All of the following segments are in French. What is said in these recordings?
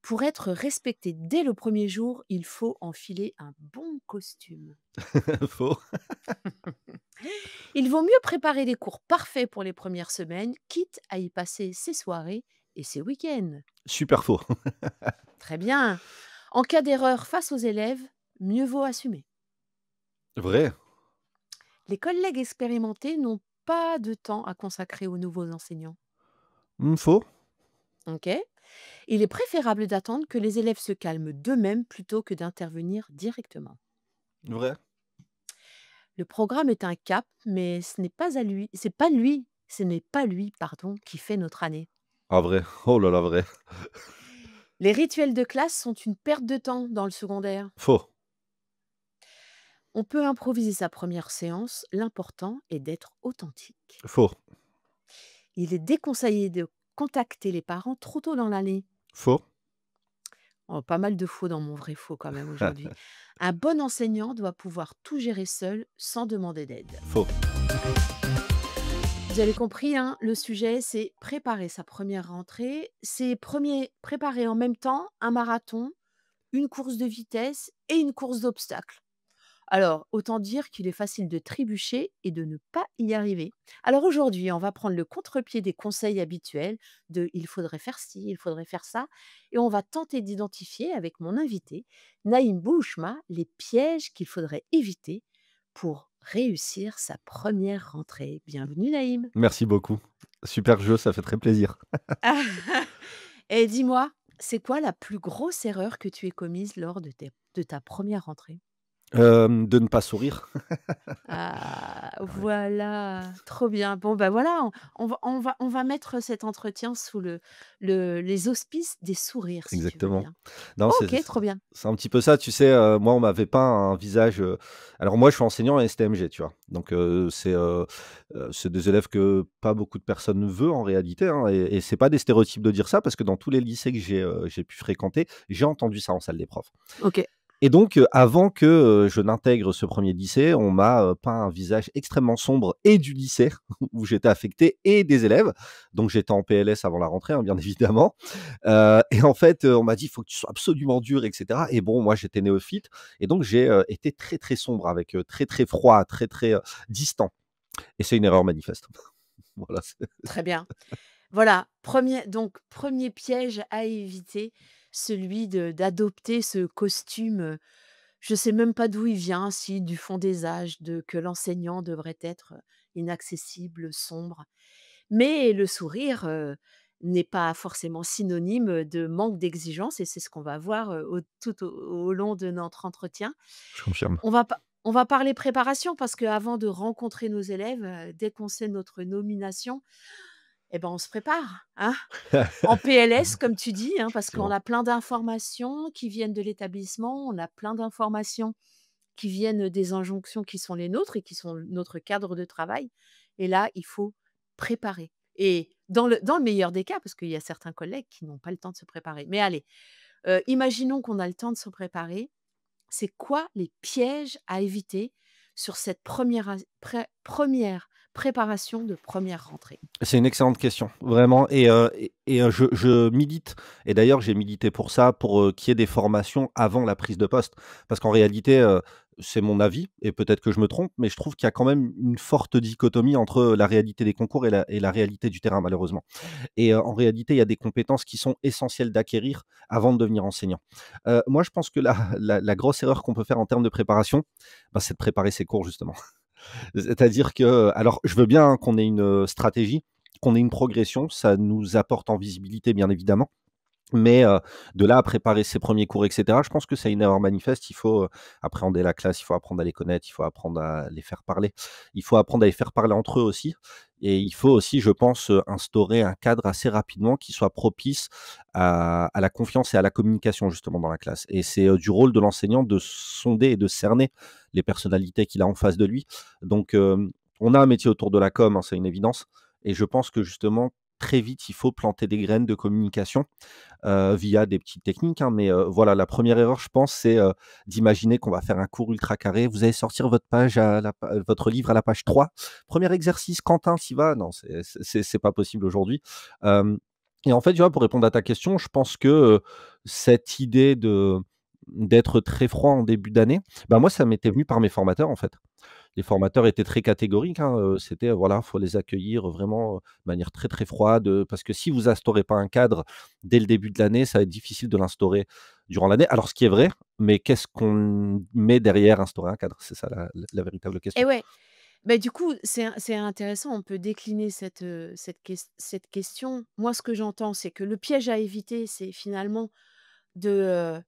Pour être respecté dès le premier jour, il faut enfiler un bon costume. Faux. Il vaut mieux préparer des cours parfaits pour les premières semaines, quitte à y passer ses soirées et ses week-ends. Super faux. Très bien. En cas d'erreur face aux élèves, mieux vaut assumer. Vrai. Les collègues expérimentés n'ont pas de temps à consacrer aux nouveaux enseignants. Faux. Ok. Il est préférable d'attendre que les élèves se calment d'eux-mêmes plutôt que d'intervenir directement. Vrai. Le programme est un cap, mais ce n'est pas lui, pardon, qui fait notre année. Ah vrai. Oh là là, vrai. Les rituels de classe sont une perte de temps dans le secondaire. Faux. On peut improviser sa première séance, l'important est d'être authentique. Faux. Il est déconseillé de contacter les parents trop tôt dans l'année. Faux. Oh, pas mal de faux dans mon vrai faux quand même aujourd'hui. Un bon enseignant doit pouvoir tout gérer seul sans demander d'aide. Faux. Vous avez compris, hein, le sujet, c'est préparer sa première rentrée. C'est préparer en même temps un marathon, une course de vitesse et une course d'obstacles. Alors, autant dire qu'il est facile de trébucher et de ne pas y arriver. Alors aujourd'hui, on va prendre le contre-pied des conseils habituels de il faudrait faire ci, il faudrait faire ça, et on va tenter d'identifier avec mon invité, Naïm Bouchma, les pièges qu'il faudrait éviter pour réussir sa première rentrée. Bienvenue Naïm. Merci beaucoup. Super jeu, ça fait très plaisir. Et dis-moi, c'est quoi la plus grosse erreur que tu aies commise lors de ta première rentrée? De ne pas sourire. Ah, voilà, trop bien. Bon, bah, voilà, on va mettre cet entretien sous les auspices des sourires, si tu veux Exactement. bien. Non, OK, trop bien. c'est un petit peu ça, tu sais, moi, on m'avait pas un visage, alors moi, je suis enseignant en STMG, tu vois? Donc c'est des élèves que pas beaucoup de personnes veulent en réalité, hein, et c'est pas des stéréotypes de dire ça parce que dans tous les lycées que j'ai pu fréquenter, j'ai entendu ça en salle des profs. OK. Et donc, avant que, je n'intègre ce premier lycée, on m'a, peint un visage extrêmement sombre et du lycée où j'étais affecté et des élèves. Donc j'étais en PLS avant la rentrée, hein, bien évidemment. Et en fait, on m'a dit: «Il faut que tu sois absolument dur» et cetera. Et bon, moi j'étais néophyte et donc j'ai, été très, très sombre avec, très, très froid, très, très, distant, et c'est une erreur manifeste. Voilà, c'est Très bien. Voilà, premier piège à éviter, celui d'adopter ce costume, je sais même pas d'où il vient, si du fond des âges, de que l'enseignant devrait être, inaccessible, sombre. Mais le sourire, n'est pas forcément synonyme, de manque d'exigence et c'est ce qu'on va voir, au long de notre entretien. je confirme. On va parler préparation parce qu'avant de rencontrer nos élèves, dès qu'on sait notre nomination, eh ben, on se prépare, hein? En PLS comme tu dis, hein, parce qu'on Effectivement. a plein d'informations qui viennent de l'établissement, on a plein d'informations qui viennent des injonctions qui sont les nôtres et qui sont notre cadre de travail et là, il faut préparer et dans le meilleur des cas, parce qu'il y a certains collègues qui n'ont pas le temps de se préparer. Mais allez, imaginons qu'on a le temps de se préparer. C'est quoi les pièges à éviter sur cette première préparation de première rentrée? C'est une excellente question, vraiment. Et je milite, et d'ailleurs j'ai milité pour ça, pour, qu'il y ait des formations avant la prise de poste. Parce qu'en réalité, c'est mon avis et peut-être que je me trompe, mais je trouve qu'il y a quand même une forte dichotomie entre la réalité des concours et la réalité du terrain, malheureusement. Et en réalité, il y a des compétences qui sont essentielles d'acquérir avant de devenir enseignant. Moi, je pense que la grosse erreur qu'on peut faire en termes de préparation, bah, c'est de préparer ses cours, justement. C'est-à-dire que, alors je veux bien, hein, qu'on ait une, stratégie, qu'on ait une progression, ça nous apporte en visibilité, bien évidemment. Mais, de là à préparer ses premiers cours et cetera, je pense que c'est une erreur manifeste. Il faut, appréhender la classe, il faut apprendre à les connaître, il faut apprendre à les faire parler. Il faut apprendre à les faire parler entre eux aussi, et il faut aussi, je pense, instaurer un cadre assez rapidement qui soit propice à la confiance et à la communication justement dans la classe, et c'est, du rôle de l'enseignant de sonder et de cerner les personnalités qu'il a en face de lui. Donc, on a un métier autour de la com, hein, c'est une évidence, et je pense que justement, très vite, il faut planter des graines de communication via des petites techniques, hein, mais voilà, la première erreur, je pense, c'est, d'imaginer qu'on va faire un cours ultra carré. Vous allez sortir votre livre à la page 3. Premier exercice, Quentin, tu vas? Non, c'est pas possible aujourd'hui. Hem Et en fait, tu vois, pour répondre à ta question, je pense que, cette idée d'être très froid en début d'année, bah, moi, ça m'était venu par mes formateurs, en fait. Les formateurs étaient très catégoriques, hein, c'était, voilà, faut les accueillir vraiment, de manière très, très froide, parce que si vous instaurez pas un cadre dès le début de l'année, ça va être difficile de l'instaurer durant l'année. Alors ce qui est vrai, mais qu'est-ce qu'on met derrière instaurer un cadre? C'est ça la véritable Et question. ouais, bah, du coup, c'est intéressant, on peut décliner cette question. Moi, ce que j'entends, c'est que le piège à éviter, c'est finalement de,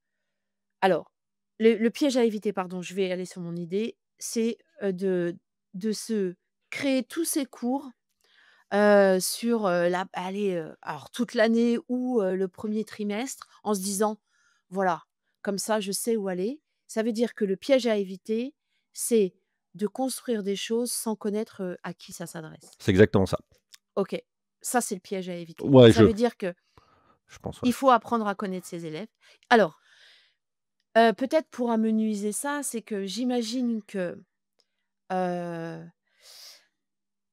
alors, le piège à éviter, pardon, je vais aller sur mon idée, c'est, de se créer tous ces cours, sur, la allez, alors toute l'année ou, le premier trimestre en se disant: «Voilà, comme ça je sais où aller». Ça veut dire que le piège à éviter, c'est de construire des choses sans connaître, à qui ça s'adresse. C'est exactement ça. OK, ça c'est le piège à éviter. Ouais, Ça veut dire que je pense, ouais. il faut apprendre à connaître ses élèves. Alors, peut-être pour amenuiser ça, c'est que j'imagine que, heu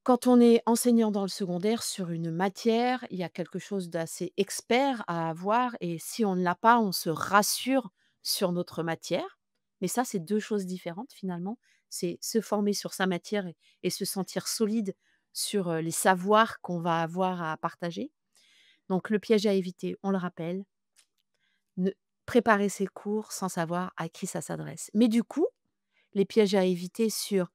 quand on est enseignant dans le secondaire sur une matière, il y a quelque chose d'assez expert à avoir et si on ne l'a pas, on se rassure sur notre matière. Mais ça, c'est 2 choses différentes finalement. C'est se former sur sa matière et se sentir solide sur, les savoirs qu'on va avoir à partager. Donc le piège à éviter, on le rappelle, ne préparer ses cours sans savoir à qui ça s'adresse. Mais du coup, les pièges à éviter sur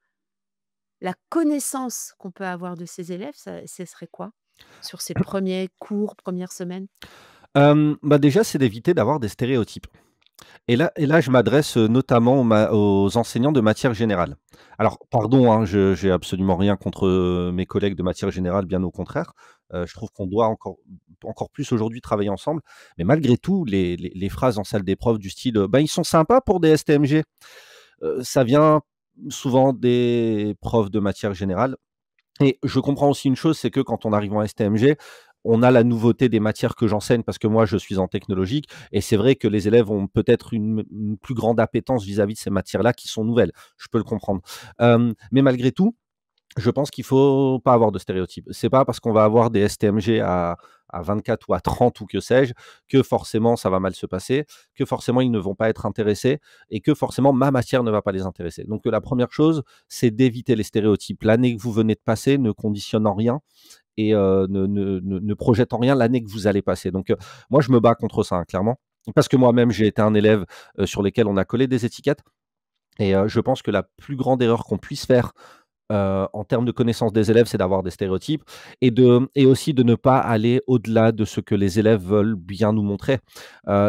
la connaissance qu'on peut avoir de ses élèves, ça ce serait quoi? Sur ces premiers cours, premières semaines? Bah, déjà, c'est d'éviter d'avoir des stéréotypes. Et là, je m'adresse, notamment aux enseignants de matière générale. Alors, pardon, hein, je j'ai absolument rien contre, mes collègues de matière générale, bien au contraire. Je trouve qu'on doit encore plus aujourd'hui travailler ensemble. Mais malgré tout, les phrases en salle d'épreuve du style, «Bah, ils sont sympas pour des STMG», ça vient souvent des profs de matière générale. Et je comprends aussi une chose, c'est que quand on arrive en STMG, on a la nouveauté des matières que j'enseigne parce que moi je suis en technologique et c'est vrai que les élèves ont peut-être une plus grande appétence vis-à-vis de ces matières-là qui sont nouvelles. Je peux le comprendre. Mais malgré tout, je pense qu'il faut pas avoir de stéréotypes. C'est pas parce qu'on va avoir des STMG à 24 ou à 30 ou que sais-je, que forcément ça va mal se passer, que forcément ils ne vont pas être intéressés et que forcément ma matière ne va pas les intéresser. Donc, la première chose, c'est d'éviter les stéréotypes. L'année que vous venez de passer ne conditionne en rien et ne projette en rien l'année que vous allez passer. Donc, moi je me bats contre ça, hein, clairement. Parce que moi-même j'ai été un élève, sur lesquels on a collé des étiquettes et je pense que la plus grande erreur qu'on puisse faire en termes de connaissance des élèves, c'est d'avoir des stéréotypes et aussi de ne pas aller au-delà de ce que les élèves veulent bien nous montrer.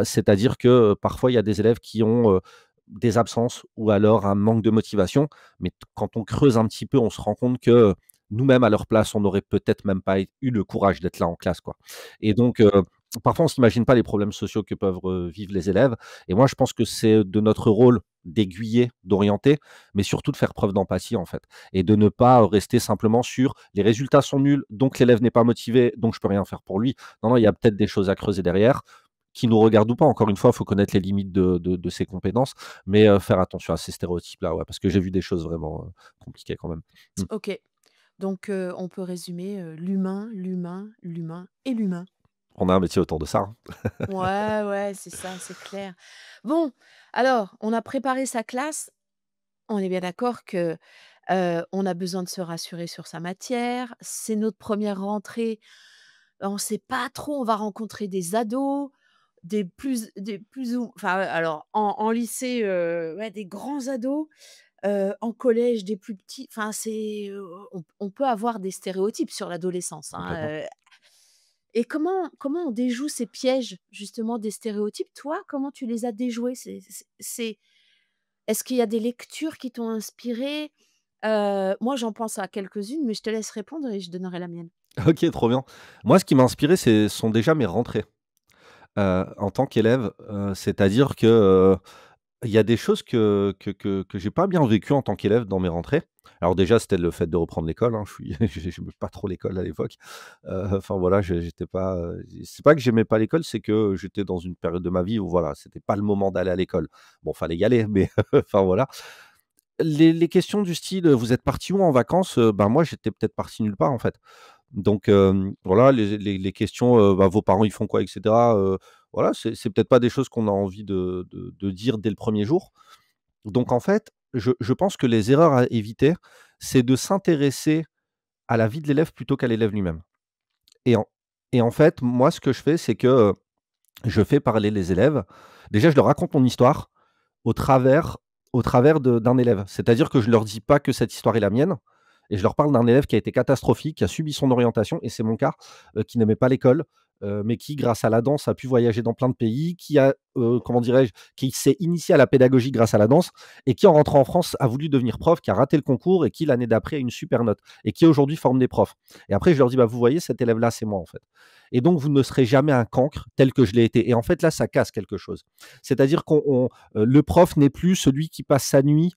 C'est-à-dire que, parfois, il y a des élèves qui ont, des absences ou alors un manque de motivation, mais quand on creuse un petit peu, on se rend compte que nous-mêmes, à leur place, on n'aurait peut-être même pas eu le courage d'être là en classe, quoi. Et donc, parfois, on s'imagine pas les problèmes sociaux que peuvent vivre les élèves et moi, je pense que c'est de notre rôle d'aiguiller, d'orienter, mais surtout de faire preuve d'empathie, en fait et de ne pas rester simplement sur les résultats sont nuls, donc l'élève n'est pas motivé, donc je peux rien faire pour lui. Non, non, il y a peut-être des choses à creuser derrière, qui nous regardent ou pas. Encore une fois, il faut connaître les limites de ses compétences, mais faire attention à ces stéréotypes-là, ouais, parce que j'ai vu des choses vraiment, compliquées quand même. Mmh. OK. Donc on peut résumer, l'humain, l'humain, l'humain et l'humain. On a un métier autour de ça, hein. Ouais, ouais, c'est ça, c'est clair. Bon, alors, on a préparé sa classe. On est bien d'accord que, on a besoin de se rassurer sur sa matière. C'est notre première rentrée. On ne sait pas trop, on va rencontrer des ados, des plus ou enfin, alors en lycée, ouais, des grands ados, en collège, des plus petits. Enfin, on peut avoir des stéréotypes sur l'adolescence, Complètement. hein, et comment on déjoue ces pièges, justement, des stéréotypes? Toi, comment tu les as déjoués? Est-ce qu'il y a des lectures qui t'ont inspiré? Moi, j'en pense à quelques-unes, mais je te laisse répondre et je donnerai la mienne. OK, trop bien. Moi, ce qui m'a inspiré, sont déjà mes rentrées, en tant qu'élève, c'est-à-dire que, il y a des choses que j'ai pas bien vécues en tant qu'élève dans mes rentrées. Alors déjà, c'était le fait de reprendre l'école, hein. J'aimais pas trop l'école à l'époque. Enfin voilà, j'étais pas, c'est pas que j'aimais pas l'école, c'est que j'étais dans une période de ma vie où voilà, c'était pas le moment d'aller à l'école. Bon, fallait y aller, mais enfin voilà. Les questions du style, «Vous êtes parti où en vacances?» Ben, moi, j'étais peut-être parti nulle part, en fait. Donc voilà, les questions, bah, «Vos parents, ils font quoi?» et cetera, voilà, c'est peut-être pas des choses qu'on a envie de dire dès le premier jour. Donc en fait, je pense que les erreurs à éviter, c'est de s'intéresser à la vie de l'élève plutôt qu'à l'élève lui-même. Et en et en fait, moi, ce que je fais, c'est que, je fais parler les élèves. Déjà, je leur raconte mon histoire au travers au travers de d'un élève. C'est-à-dire que je leur dis pas que cette histoire est la mienne et je leur parle d'un élève qui a été catastrophique, qui a subi son orientation et c'est mon cas, qui n'aimait pas l'école, mais qui, grâce à la danse, a pu voyager dans plein de pays, qui a, comment dirais-je? Qui s'est initié à la pédagogie grâce à la danse et qui, en rentrant en France, a voulu devenir prof, qui a raté le concours et qui, l'année d'après, a une super note et qui, aujourd'hui, forme des profs. Et après, je leur dis: «Bah, vous voyez, cet élève-là, c'est moi, en fait et donc vous ne serez jamais un cancre tel que je l'ai été» et en fait, là, ça casse quelque chose. C'est-à-dire le prof n'est plus celui qui passe sa nuit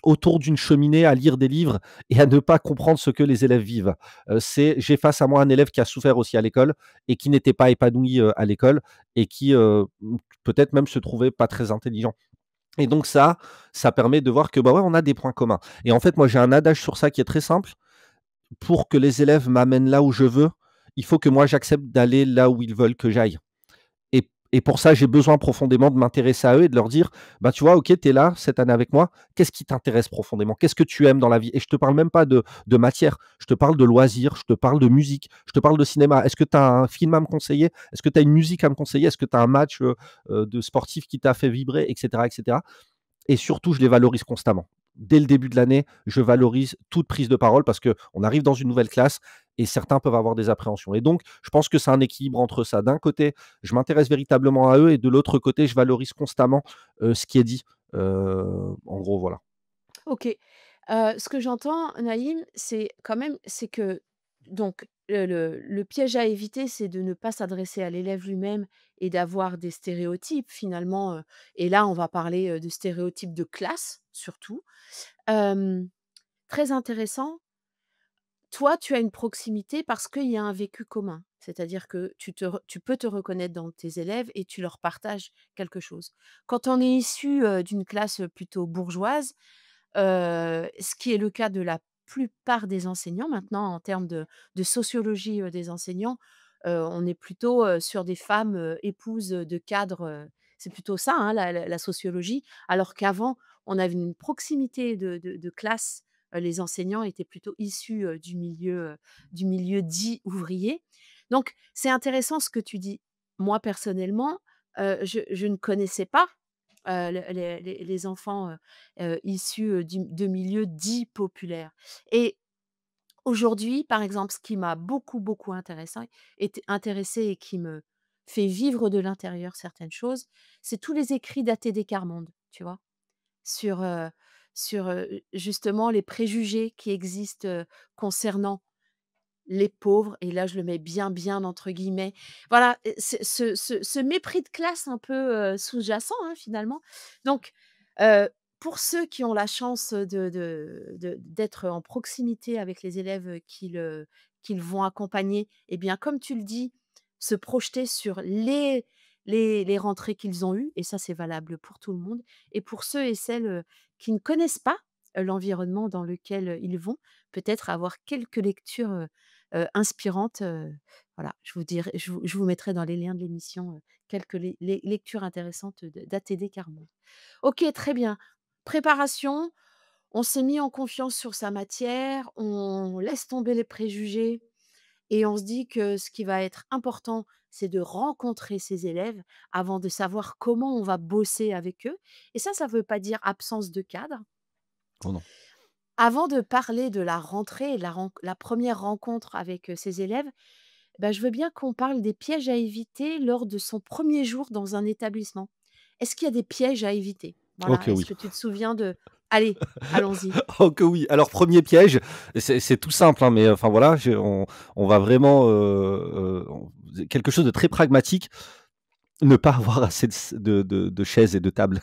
autour d'une cheminée à lire des livres et à ne pas comprendre ce que les élèves vivent. J'ai face à moi un élève qui a souffert aussi à l'école et qui n'était pas épanoui, à l'école et qui, peut-être même se trouvait pas très intelligent et donc ça permet de voir que, bah, ouais, on a des points communs et en fait, moi, j'ai un adage sur ça qui est très simple: «Pour que les élèves m'amènent là où je veux, il faut que moi j'accepte d'aller là où ils veulent que j'aille». Et pour ça, j'ai besoin profondément de m'intéresser à eux et de leur dire: «Bah, tu vois, OK, tu es là cette année avec moi. Qu'est-ce qui t'intéresse profondément? Qu'est-ce que tu aimes dans la vie?» Et je te parle même pas de matière, je te parle de loisirs, je te parle de musique, je te parle de cinéma. Est-ce que tu as un film à me conseiller? Est-ce que tu as une musique à me conseiller? Est-ce que tu as un match, de sportif qui t'a fait vibrer? Et cetera, et cetera. Et surtout, je les valorise constamment. Dès le début de l'année, je valorise toute prise de parole parce qu'on arrive dans une nouvelle classe et certains peuvent avoir des appréhensions. Et donc, je pense que c'est un équilibre entre ça. D'un côté, je m'intéresse véritablement à eux et de l'autre côté, je valorise constamment ce qui est dit. En gros, voilà. OK. Ce que j'entends, Naïm, c'est quand même c'est que donc le piège à éviter, c'est de ne pas s'adresser à l'élève lui-même et d'avoir des stéréotypes finalement, et là, on va parler, de stéréotypes de classe surtout. Hem, Très intéressant. Toi, tu as une proximité parce qu'il y a un vécu commun. C'est-à-dire que tu peux te reconnaître dans tes élèves et tu leur partages quelque chose. Quand on est issu, d'une classe, plutôt bourgeoise, ce qui est le cas de la plupart des enseignants maintenant en termes de sociologie, des enseignants, on est plutôt, sur des femmes, épouses, de cadres, c'est plutôt ça, hein, la sociologie. Alors qu'avant, on avait une proximité de classe, les enseignants étaient plutôt issus, du milieu dit ouvrier. Donc c'est intéressant ce que tu dis. Moi personnellement, je ne connaissais pas, les enfants, issus, de milieux dits populaires et aujourd'hui, par exemple, ce qui m'a beaucoup, beaucoup intéressée et qui me fait vivre de l'intérieur certaines choses, c'est tous les écrits d'A.T.D. Carmonde, tu vois? Sur, justement les préjugés qui existent, concernant les pauvres et là je le mets bien, bien entre guillemets. Voilà, ce mépris de classe un peu, sous-jacent, hein, finalement. Donc, heu, pour ceux qui ont la chance d'être en proximité avec les élèves qu'ils vont accompagner et bien, comme tu le dis, se projeter sur les rentrées qu'ils ont eues et ça, c'est valable pour tout le monde et pour ceux et celles, qui ne connaissent pas, l'environnement dans lequel, ils vont, peut-être avoir quelques lectures, inspirantes, voilà, je vous mettrai dans les liens de l'émission, quelques lectures intéressantes d'A.T.D. Carmonde. OK, très bien. Préparation, on s'est mis en confiance sur sa matière, on laisse tomber les préjugés et on se dit que ce qui va être important, c'est de rencontrer ses élèves avant de savoir comment on va bosser avec eux et ça veut pas dire absence de cadre. Oh non. Avant de parler de la rentrée et de la 1re rencontre avec, ses élèves, bah, je veux bien qu'on parle des pièges à éviter lors de son 1er jour dans un établissement. Est-ce qu'il y a des pièges à éviter? Oh Voilà, que est-ce oui. que tu te souviens de allez, allons-y. Oh que oui. Alors premier piège, c'est tout simple, hein, mais enfin voilà, on va vraiment, quelque chose de très pragmatique. Ne pas avoir assez de chaises et de tables.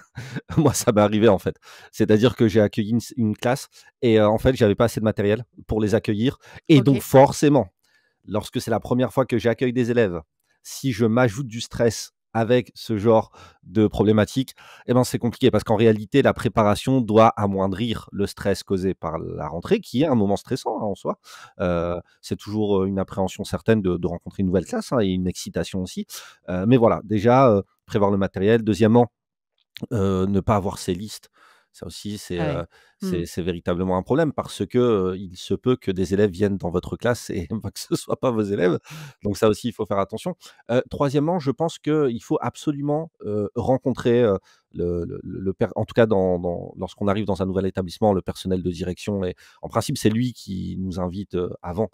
Moi, ça m'est arrivé, en fait. C'est-à-dire que j'ai accueilli une classe et en fait, j'avais pas assez de matériel pour les accueillir et donc OK. forcément, lorsque c'est la première fois que j'accueille des élèves, si je m'ajoute du stress avec ce genre de problématique, eh ben, c'est compliqué parce qu'en réalité, la préparation doit amoindrir le stress causé par la rentrée, qui est un moment stressant, hein, en soi. C'est toujours, une appréhension certaine de rencontrer une nouvelle classe, hein, et une excitation aussi. Mais voilà, déjà, prévoir le matériel. Deuxièmement, ne pas avoir ses listes, ça aussi Ah ouais. Mmh. c'est véritablement un problème parce que, il se peut que des élèves viennent dans votre classe et bah, que ce ne soit pas vos élèves. Donc ça aussi, il faut faire attention. 3°, je pense qu'il faut absolument, rencontrer, le per en tout cas lorsqu'on arrive dans un nouvel établissement, le personnel de direction et en principe, c'est lui qui nous invite, avant,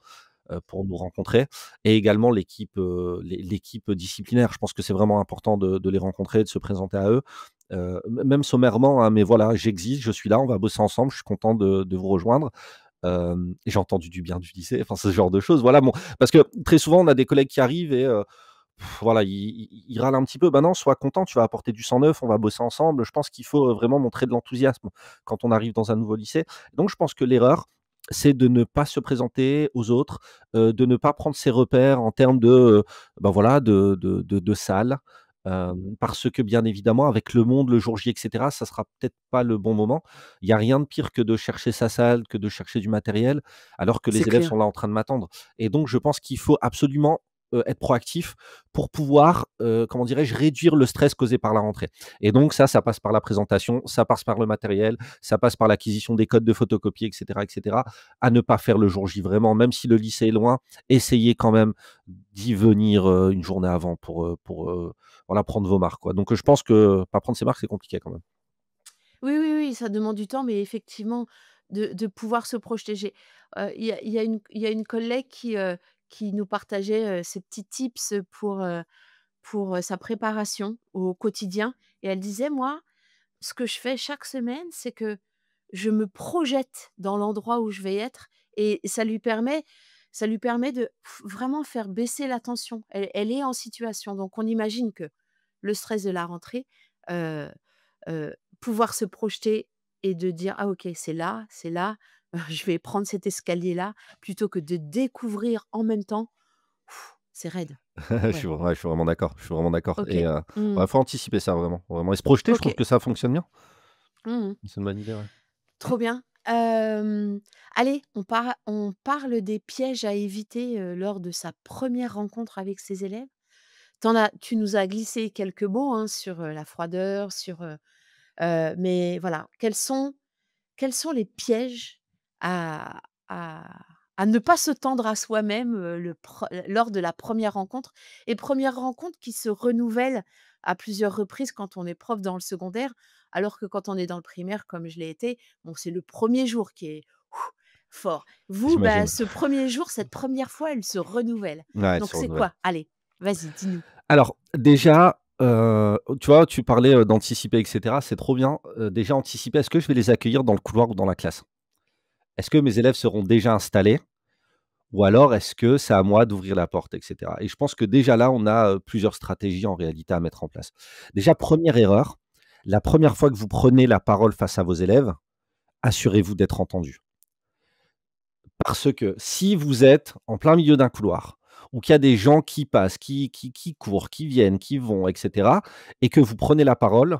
pour nous rencontrer et également l'équipe disciplinaire. Je pense que c'est vraiment important de les rencontrer, de se présenter à eux, même sommairement, hein, mais voilà: «J'existe, je suis là, on va bosser ensemble, je suis content de vous rejoindre». Et j'ai entendu du bien du lycée, enfin ce genre de choses. Voilà, bon, parce que très souvent on a des collègues qui arrivent et voilà, ils râlent un petit peu. «Bah non, sois content, tu vas apporter du sang neuf, on va bosser ensemble». Je pense qu'il faut, vraiment montrer de l'enthousiasme quand on arrive dans un nouveau lycée. Donc je pense que l'erreur, c'est de ne pas se présenter aux autres, de ne pas prendre ses repères en termes de, bah, voilà, de salle, parce que bien évidemment avec le monde, le jour J et cetera, ça sera peut-être pas le bon moment. Il y a rien de pire que de chercher sa salle, que de chercher du matériel, alors que C'est les élèves clair. sont là en train de m'attendre et donc je pense qu'il faut absolument, être proactif pour pouvoir, comment dirais-je? Réduire le stress causé par la rentrée et donc ça passe par la présentation, ça passe par le matériel, ça passe par l'acquisition des codes de photocopie et cetera. À ne pas faire le jour J vraiment, même si le lycée est loin, essayez quand même d'y venir, une journée avant pour voilà, prendre vos marques, quoi. Donc je pense que pas prendre ses marques, c'est compliqué quand même. Oui, oui, oui, ça demande du temps, mais effectivement, de pouvoir se projeter. Il y a une collègue qui nous partageait, ses petits tips pour sa préparation au quotidien et elle disait: «Moi, ce que je fais chaque semaine, c'est que je me projette dans l'endroit où je vais être et ça lui permet de vraiment faire baisser la tension. Elle est en situation, donc on imagine que le stress de la rentrée, heu pouvoir se projeter et de dire: «Ah OK, c'est là, je vais prendre cet escalier-là», plutôt que de découvrir en même temps, c'est raide. Ouais, Je suis vraiment d'accord, je suis vraiment d'accord et OK. Mmh. ouais, faut anticiper ça vraiment, vraiment et se projeter, je trouve OK. que ça fonctionne bien. Mmh. C'est une bonne idée, ouais. Trop bien. Allez, on parle des pièges à éviter, lors de sa première rencontre avec ses élèves. Tu nous as glissé quelques mots, hein, sur, la froideur, mais voilà, quels sont les pièges à à à ne pas se tendre à soi-même, lors de la première rencontre et première rencontre qui se renouvelle à plusieurs reprises quand on est prof dans le secondaire, alors que quand on est dans le primaire comme je l'ai été, bon, c'est le premier jour qui est fort. Vous, bah, J'imagine. ce premier jour, cette première fois, elle se renouvelle. Ouais, elle Donc se c'est renouvelle. quoi? Allez, vas-y, dis-nous. Alors déjà, tu vois, tu parlais, d'anticiper et cetera, c'est trop bien. Déjà anticiper, est-ce que je vais les accueillir dans le couloir ou dans la classe? Est-ce que mes élèves seront déjà installés? Ou alors est-ce que c'est à moi d'ouvrir la porte et cetera? Et je pense que déjà là, on a, plusieurs stratégies en réalité à mettre en place. Déjà, première erreur, la première fois que vous prenez la parole face à vos élèves, assurez-vous d'être entendu. Parce que si vous êtes en plein milieu d'un couloir, ou qu'il y a des gens qui passent, qui courent, qui viennent, qui vont et cetera et que vous prenez la parole,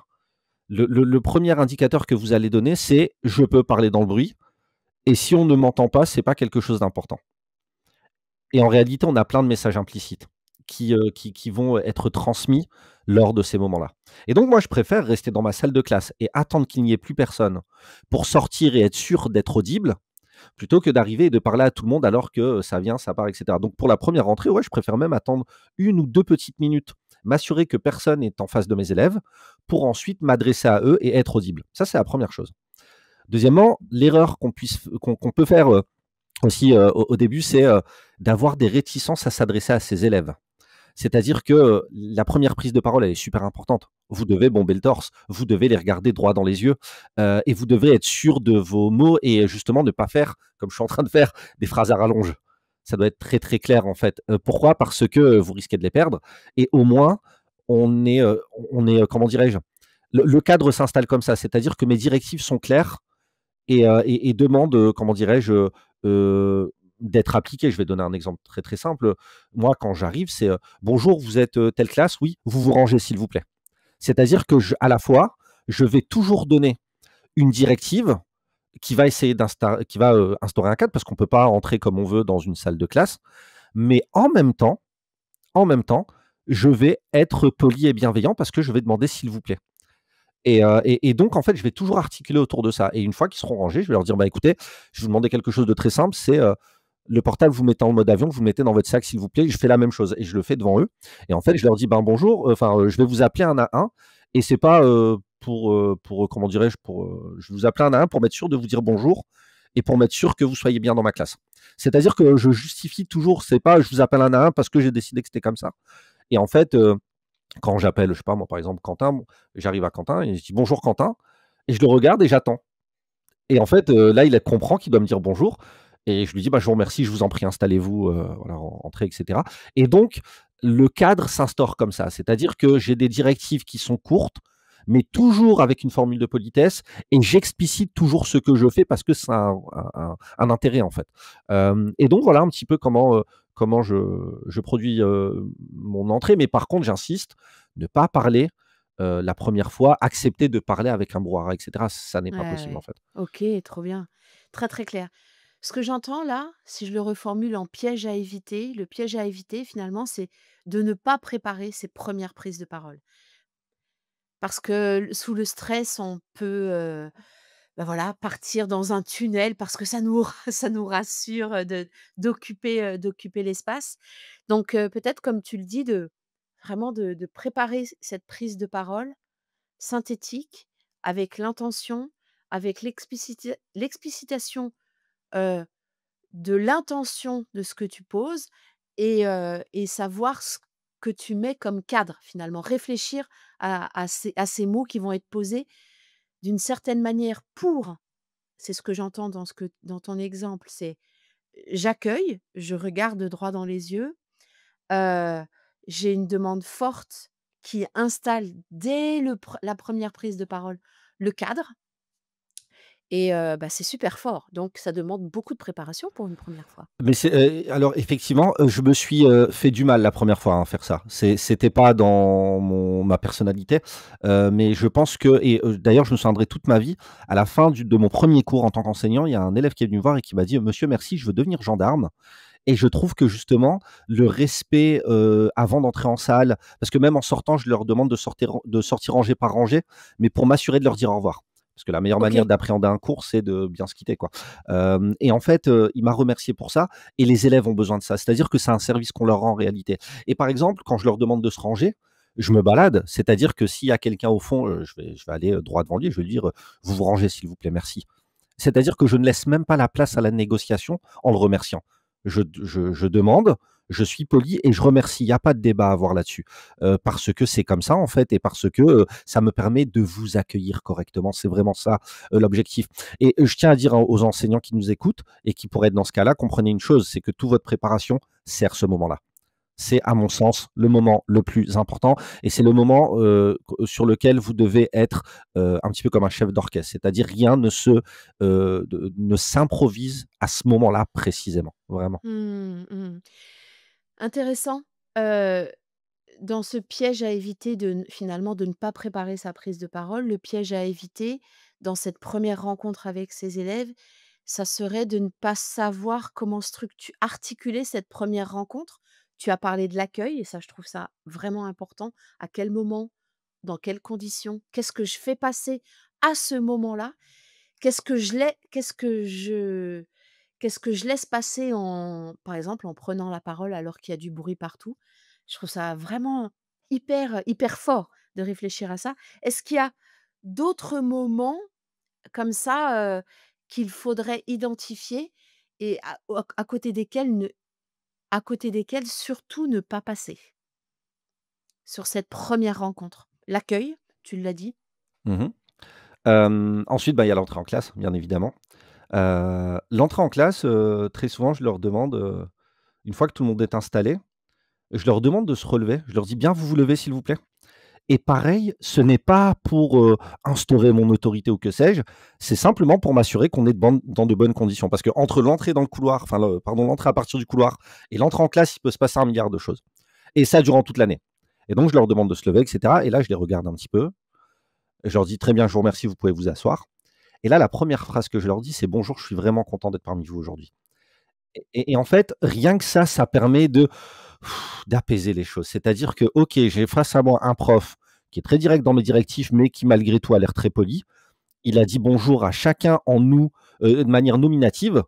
le 1er indicateur que vous allez donner, c'est: «Je peux parler dans le bruit» et si on ne m'entend pas, c'est pas quelque chose d'important. Et en réalité, on a plein de messages implicites qui vont être transmis lors de ces moments-là. Et donc moi, je préfère rester dans ma salle de classe et attendre qu'il n'y ait plus personne pour sortir et être sûr d'être audible, plutôt que d'arriver et de parler à tout le monde alors que ça vient, ça part et cetera. Donc pour la première rentrée, ouais, je préfère même attendre 1 ou 2 petites minutes, m'assurer que personne est en face de mes élèves pour ensuite m'adresser à eux et être audible. Ça, c'est la première chose. Deuxièmement, l'erreur qu'on peut faire, aussi, au début, c'est, d'avoir des réticences à s'adresser à ses élèves. C'est-à-dire que, la première prise de parole, elle est super importante. Vous devez bomber le torse, vous devez les regarder droit dans les yeux, et vous devez être sûr de vos mots et justement ne pas faire, comme je suis en train de faire, des phrases à rallonge. Ça doit être très, très clair, en fait. Pourquoi? Parce que, vous risquez de les perdre et au moins on est, comment dirais-je? Le cadre s'installe comme ça, c'est-à-dire que mes directives sont claires et demandent, comment dirais-je? d'être appliqué. Je vais donner un exemple très, très simple. Moi, quand j'arrive, c'est, «Bonjour, vous êtes, telle classe? Oui, vous vous rangez s'il vous plaît». C'est-à-dire que à la fois, je vais toujours donner une directive qui va, instaurer un cadre parce qu'on ne peut pas entrer comme on veut dans une salle de classe, mais en même temps, je vais être poli et bienveillant parce que je vais demander «s'il vous plaît». Et donc en fait, je vais toujours articuler autour de ça et une fois qu'ils seront rangés, je vais leur dire: «Bah, écoutez, je vais vous demander quelque chose de très simple, c'est, le portable, vous mettez en mode avion, vous le mettez dans votre sac s'il vous plaît». Je fais la même chose et je le fais devant eux et en fait, je leur dis: «Ben, bonjour, enfin, je vais vous appeler un à un et c'est pas, comment dirais-je? Je vais vous appeler un à un pour m'être sûr de vous dire bonjour et pour m'être sûr que vous soyez bien dans ma classe». C'est-à-dire que je justifie toujours, c'est pas je vous appelle un à un parce que j'ai décidé que c'était comme ça et en fait, quand j'appelle, je sais pas moi, par exemple Quentin, bon, j'arrive à Quentin et je dis: «Bonjour Quentin» et je le regarde et j'attends et en fait, là, il comprend qu'il doit me dire bonjour et je lui dis: «Bah, je vous remercie, je vous en prie, installez-vous, voilà, rentrez et cetera» et donc le cadre s'instaure comme ça. C'est-à-dire que j'ai des directives qui sont courtes, mais toujours avec une formule de politesse et j'explicite toujours ce que je fais parce que ça a un intérêt, en fait. Hem Et donc voilà un petit peu comment je produis, mon entrée, mais par contre, j'insiste, ne pas parler, la première fois, accepter de parler avec un brouhaha et cetera, ça n'est Ouais, pas possible, en ouais. fait. OK, trop bien. Très, très clair. Ce que j'entends là, si je le reformule en piège à éviter, le piège à éviter finalement, c'est de ne pas préparer ses premières prises de parole. Parce que sous le stress, on peut, bah, voilà, partir dans un tunnel parce que ça nous ça nous rassure, d'occuper l'espace. Donc peut-être comme tu le dis de vraiment de préparer cette prise de parole synthétique avec l'intention, avec l'explicitation, heu, de l'intention de ce que tu poses et savoir ce que tu mets comme cadre finalement. Réfléchir à ces mots qui vont être posés d'une certaine manière pour c'est ce que j'entends dans ton exemple, c'est j'accueille, je regarde droit dans les yeux, heu, j'ai une demande forte qui installe dès la première prise de parole le cadre et bah, c'est super fort donc ça demande beaucoup de préparation pour une première fois. Mais alors effectivement, je me suis, fait du mal la première fois à faire ça. C'était pas dans ma personnalité, mais je pense que d'ailleurs je me souviendrai toute ma vie, à la fin de mon premier cours en tant qu'enseignant, il y a un élève qui est venu me voir et qui m'a dit: «Monsieur merci, je veux devenir gendarme». Et je trouve que justement, le respect, avant d'entrer en salle parce que même en sortant, je leur demande de sortir rangée par rangée, mais pour m'assurer de leur dire au revoir. Parce que la meilleure manière OK. d'appréhender un cours, c'est de bien se quitter, quoi. Et en fait, il m'a remercié pour ça et les élèves ont besoin de ça. C'est-à-dire que c'est un service qu'on leur rend en réalité. Et par exemple, quand je leur demande de se ranger, je me balade, c'est-à-dire que s'il y a quelqu'un au fond, je vais aller, droit devant lui et je vais lui dire, «Vous vous rangez s'il vous plaît, merci». C'est-à-dire que je ne laisse même pas la place à la négociation en le remerciant. Je demande, je suis poli et je remercie. Il y a pas de débat à avoir là-dessus, parce que c'est comme ça, en fait et parce que, ça me permet de vous accueillir correctement. C'est vraiment ça, l'objectif et je tiens à dire aux enseignants qui nous écoutent et qui pourraient être dans ce cas-là, comprenez une chose, c'est que toute votre préparation sert ce moment-là. C'est à mon sens le moment le plus important et c'est le moment, sur lequel vous devez être, un petit peu comme un chef d'orchestre. C'est-à-dire rien ne s'improvise à ce moment-là précisément, vraiment. Mmh, mmh. Intéressant, heu, dans ce piège à éviter finalement de ne pas préparer sa prise de parole, le piège à éviter dans cette première rencontre avec ses élèves, ça serait de ne pas savoir comment articuler cette première rencontre. Tu as parlé de l'accueil et ça je trouve ça vraiment important. À quel moment, dans quelles conditions, qu'est-ce que je fais passer à ce moment-là? Qu'est-ce que je laisse passer par exemple, en prenant la parole alors qu'il y a du bruit partout? Je trouve ça vraiment hyper, hyper fort de réfléchir à ça. Est-ce qu'il y a d'autres moments comme ça, qu'il faudrait identifier et à côté desquels surtout ne pas passer? Sur cette première rencontre? L'accueil, tu l'as dit. Mmh mh. Ensuite, bah, il y a l'entrée en classe, bien évidemment. L'entrée en classe, très souvent, je leur demande, une fois que tout le monde est installé, je leur demande de se relever. Je leur dis: «Bien, vous vous levez, s'il vous plaît?» Et pareil, ce n'est pas pour, instaurer mon autorité ou que sais-je, c'est simplement pour m'assurer qu'on est dans de bonnes conditions. Parce qu'entre l'entrée dans le couloir, enfin l'entrée à partir du couloir et l'entrée en classe, il peut se passer un milliard de choses. Et ça durant toute l'année. Et donc je leur demande de se lever et cetera et là je les regarde un petit peu, et je leur dis: «Très bien, je vous remercie, vous pouvez vous asseoir». Et là, la première phrase que je leur dis, c'est: «Bonjour, je suis vraiment content d'être parmi vous aujourd'hui». Et en fait, rien que ça permet d'apaiser les choses. C'est-à-dire que, OK, j'ai face à moi un prof qui est très direct dans mes directives, mais qui malgré tout a l'air très poli. Il a dit bonjour à chacun en nous, de manière nominative.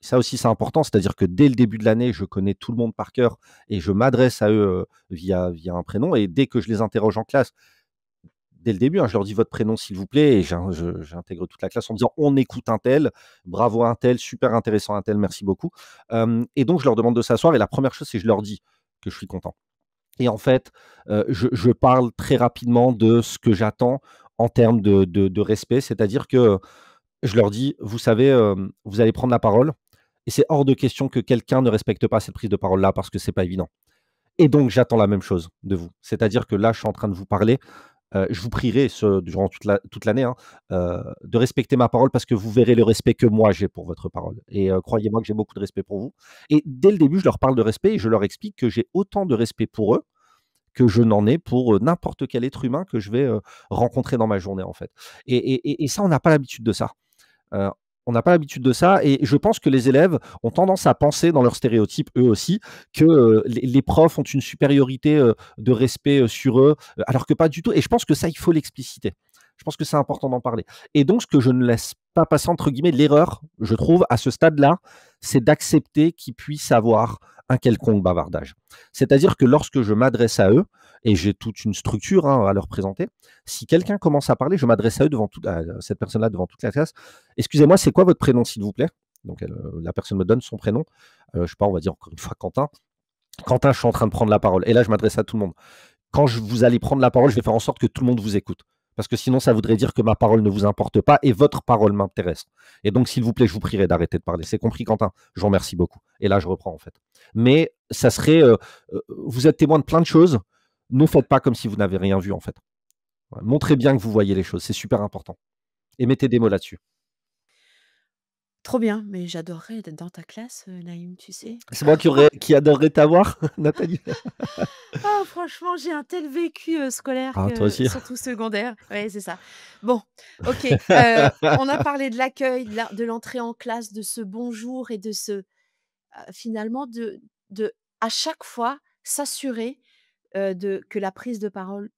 Ça aussi, c'est important, c'est-à-dire que dès le début de l'année, je connais tout le monde par cœur et je m'adresse à eux, via un prénom et dès que je les interroge en classe, dès le début, hein, je leur dis: «Votre prénom s'il vous plaît» et j'intègre toute la classe en disant: «On écoute un tel, bravo un tel, super intéressant un tel, merci beaucoup». Et donc je leur demande de s'asseoir et la première chose, c'est que je leur dis que je suis content. Et en fait, je parle très rapidement de ce que j'attends en termes de respect. C'est-à-dire que je leur dis: «Vous savez, vous allez prendre la parole et c'est hors de question que quelqu'un ne respecte pas cette prise de parole-là parce que c'est pas évident et donc j'attends la même chose de vous. C'est-à-dire que là, je suis en train de vous parler, je vous prierai durant toute l'année, hein, de respecter ma parole parce que vous verrez le respect que moi j'ai pour votre parole et croyez-moi que j'ai beaucoup de respect pour vous» et dès le début, je leur parle de respect et je leur explique que j'ai autant de respect pour eux que je n'en ai pour, n'importe quel être humain que je vais, rencontrer dans ma journée, en fait. Et ça, on n'a pas l'habitude de ça. Heu, on n'a pas l'habitude de ça et je pense que les élèves ont tendance à penser dans leurs stéréotypes, eux aussi, que, les profs ont une supériorité, de respect, sur eux, alors que pas du tout et je pense que ça, il faut l'expliciter. Je pense que c'est important d'en parler et donc ce que je ne laisse pas passer entre guillemets «l'erreur», je trouve, à ce stade-là, c'est d'accepter qu'ils puissent avoir un quelconque bavardage. C'est-à-dire que lorsque je m'adresse à eux et j'ai toute une structure, hein, à leur présenter, si quelqu'un commence à parler, je m'adresse à eux à cette personne-là devant toute la classe. «Excusez-moi, c'est quoi votre prénom, s'il vous plaît?» Donc la personne me donne son prénom. Je sais pas, on va dire encore une fois Quentin. «Quentin, je suis en train de prendre la parole» et là, je m'adresse à tout le monde. «Quand vous allez prendre la parole, je vais faire en sorte que tout le monde vous écoute. Parce que sinon, ça voudrait dire que ma parole ne vous importe pas et votre parole m'intéresse. Et donc, s'il vous plaît, je vous prierai d'arrêter de parler. C'est compris, Quentin? Je vous remercie beaucoup». Et là, je reprends, en fait. Mais ça serait, vous êtes témoin de plein de choses. Ne faites pas comme si vous n'avez rien vu, en fait. Ouais, montrez bien que vous voyez les choses. C'est super important. Et mettez des mots là-dessus. Trop bien, mais j'adorerais être dans ta classe, Naïm, tu sais? C'est moi qui adorerais t'avoir, Nathalie. Ah franchement, j'ai un tel vécu, scolaire Ah, toi que aussi. surtout secondaire. Ouais, c'est ça. Bon, OK, on a parlé de l'accueil, de l'entrée en classe, de ce bonjour et de ce, finalement de à chaque fois s'assurer, de que la prise de parole,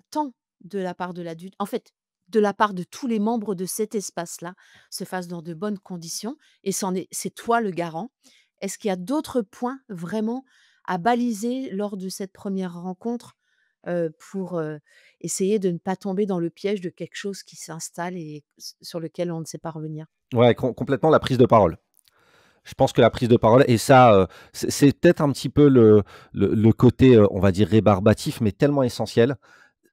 tant de la part de l'adulte en fait, de la part de tous les membres de cet espace-là, se fasse dans de bonnes conditions et c'est toi le garant. Est-ce qu'il y a d'autres points vraiment à baliser lors de cette première rencontre, pour, essayer de ne pas tomber dans le piège de quelque chose qui s'installe et sur lequel on ne sait pas revenir? Ouais, complètement la prise de parole. Je pense que la prise de parole et ça, c'est peut-être un petit peu le côté, on va dire rébarbatif, mais tellement essentiel.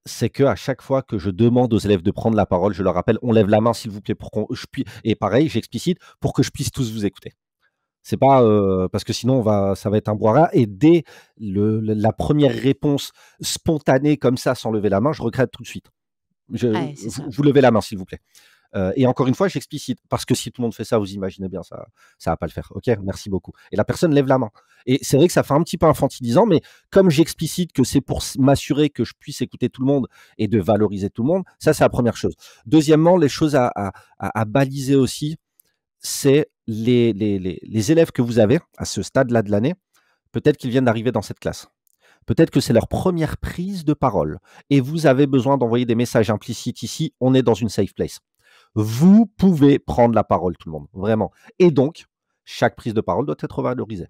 C'est qu'à chaque fois que je demande aux élèves de prendre la parole, je leur rappelle: «On lève la main s'il vous plaît pour qu'on je puis» et pareil, j'explicite: «Pour que je puisse tous vous écouter». C'est pas, parce que sinon ça va être un brouhaha et dès la première réponse spontanée comme ça, sans lever la main, je regrette tout de suite. Ouais, c'est ça. Vous levez la main s'il vous plaît. Et encore une fois, j'explicite parce que si tout le monde fait ça, vous imaginez bien, ça va pas le faire. OK, merci beaucoup et la personne lève la main et c'est vrai que ça fait un petit peu infantilisant, mais comme j'explicite que c'est pour m'assurer que je puisse écouter tout le monde et de valoriser tout le monde, ça, c'est la première chose. Deuxièmement, les choses à baliser aussi, c'est les élèves que vous avez à ce stade-là de l'année, peut-être qu'ils viennent d'arriver dans cette classe. Peut-être que c'est leur première prise de parole et vous avez besoin d'envoyer des messages implicites ici, on est dans une safe place. Vous pouvez prendre la parole, tout le monde, vraiment. Et donc, chaque prise de parole doit être valorisée.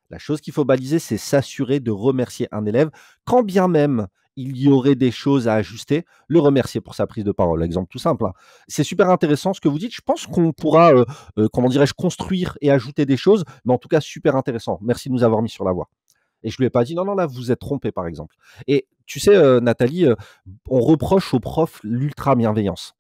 La chose qu'il faut baliser, c'est s'assurer de remercier un élève, quand bien même il y aurait des choses à ajuster, le remercier pour sa prise de parole. Exemple tout simple, hein. C'est super intéressant ce que vous dites. Je pense qu'on pourra, comment dirais-je, construire et ajouter des choses, mais en tout cas super intéressant. Merci de nous avoir mis sur la voie. Et je lui ai pas dit: «Non, non, là, vous vous êtes trompé», par exemple. Et tu sais, Nathalie, on reproche aux profs l'ultra bienveillance.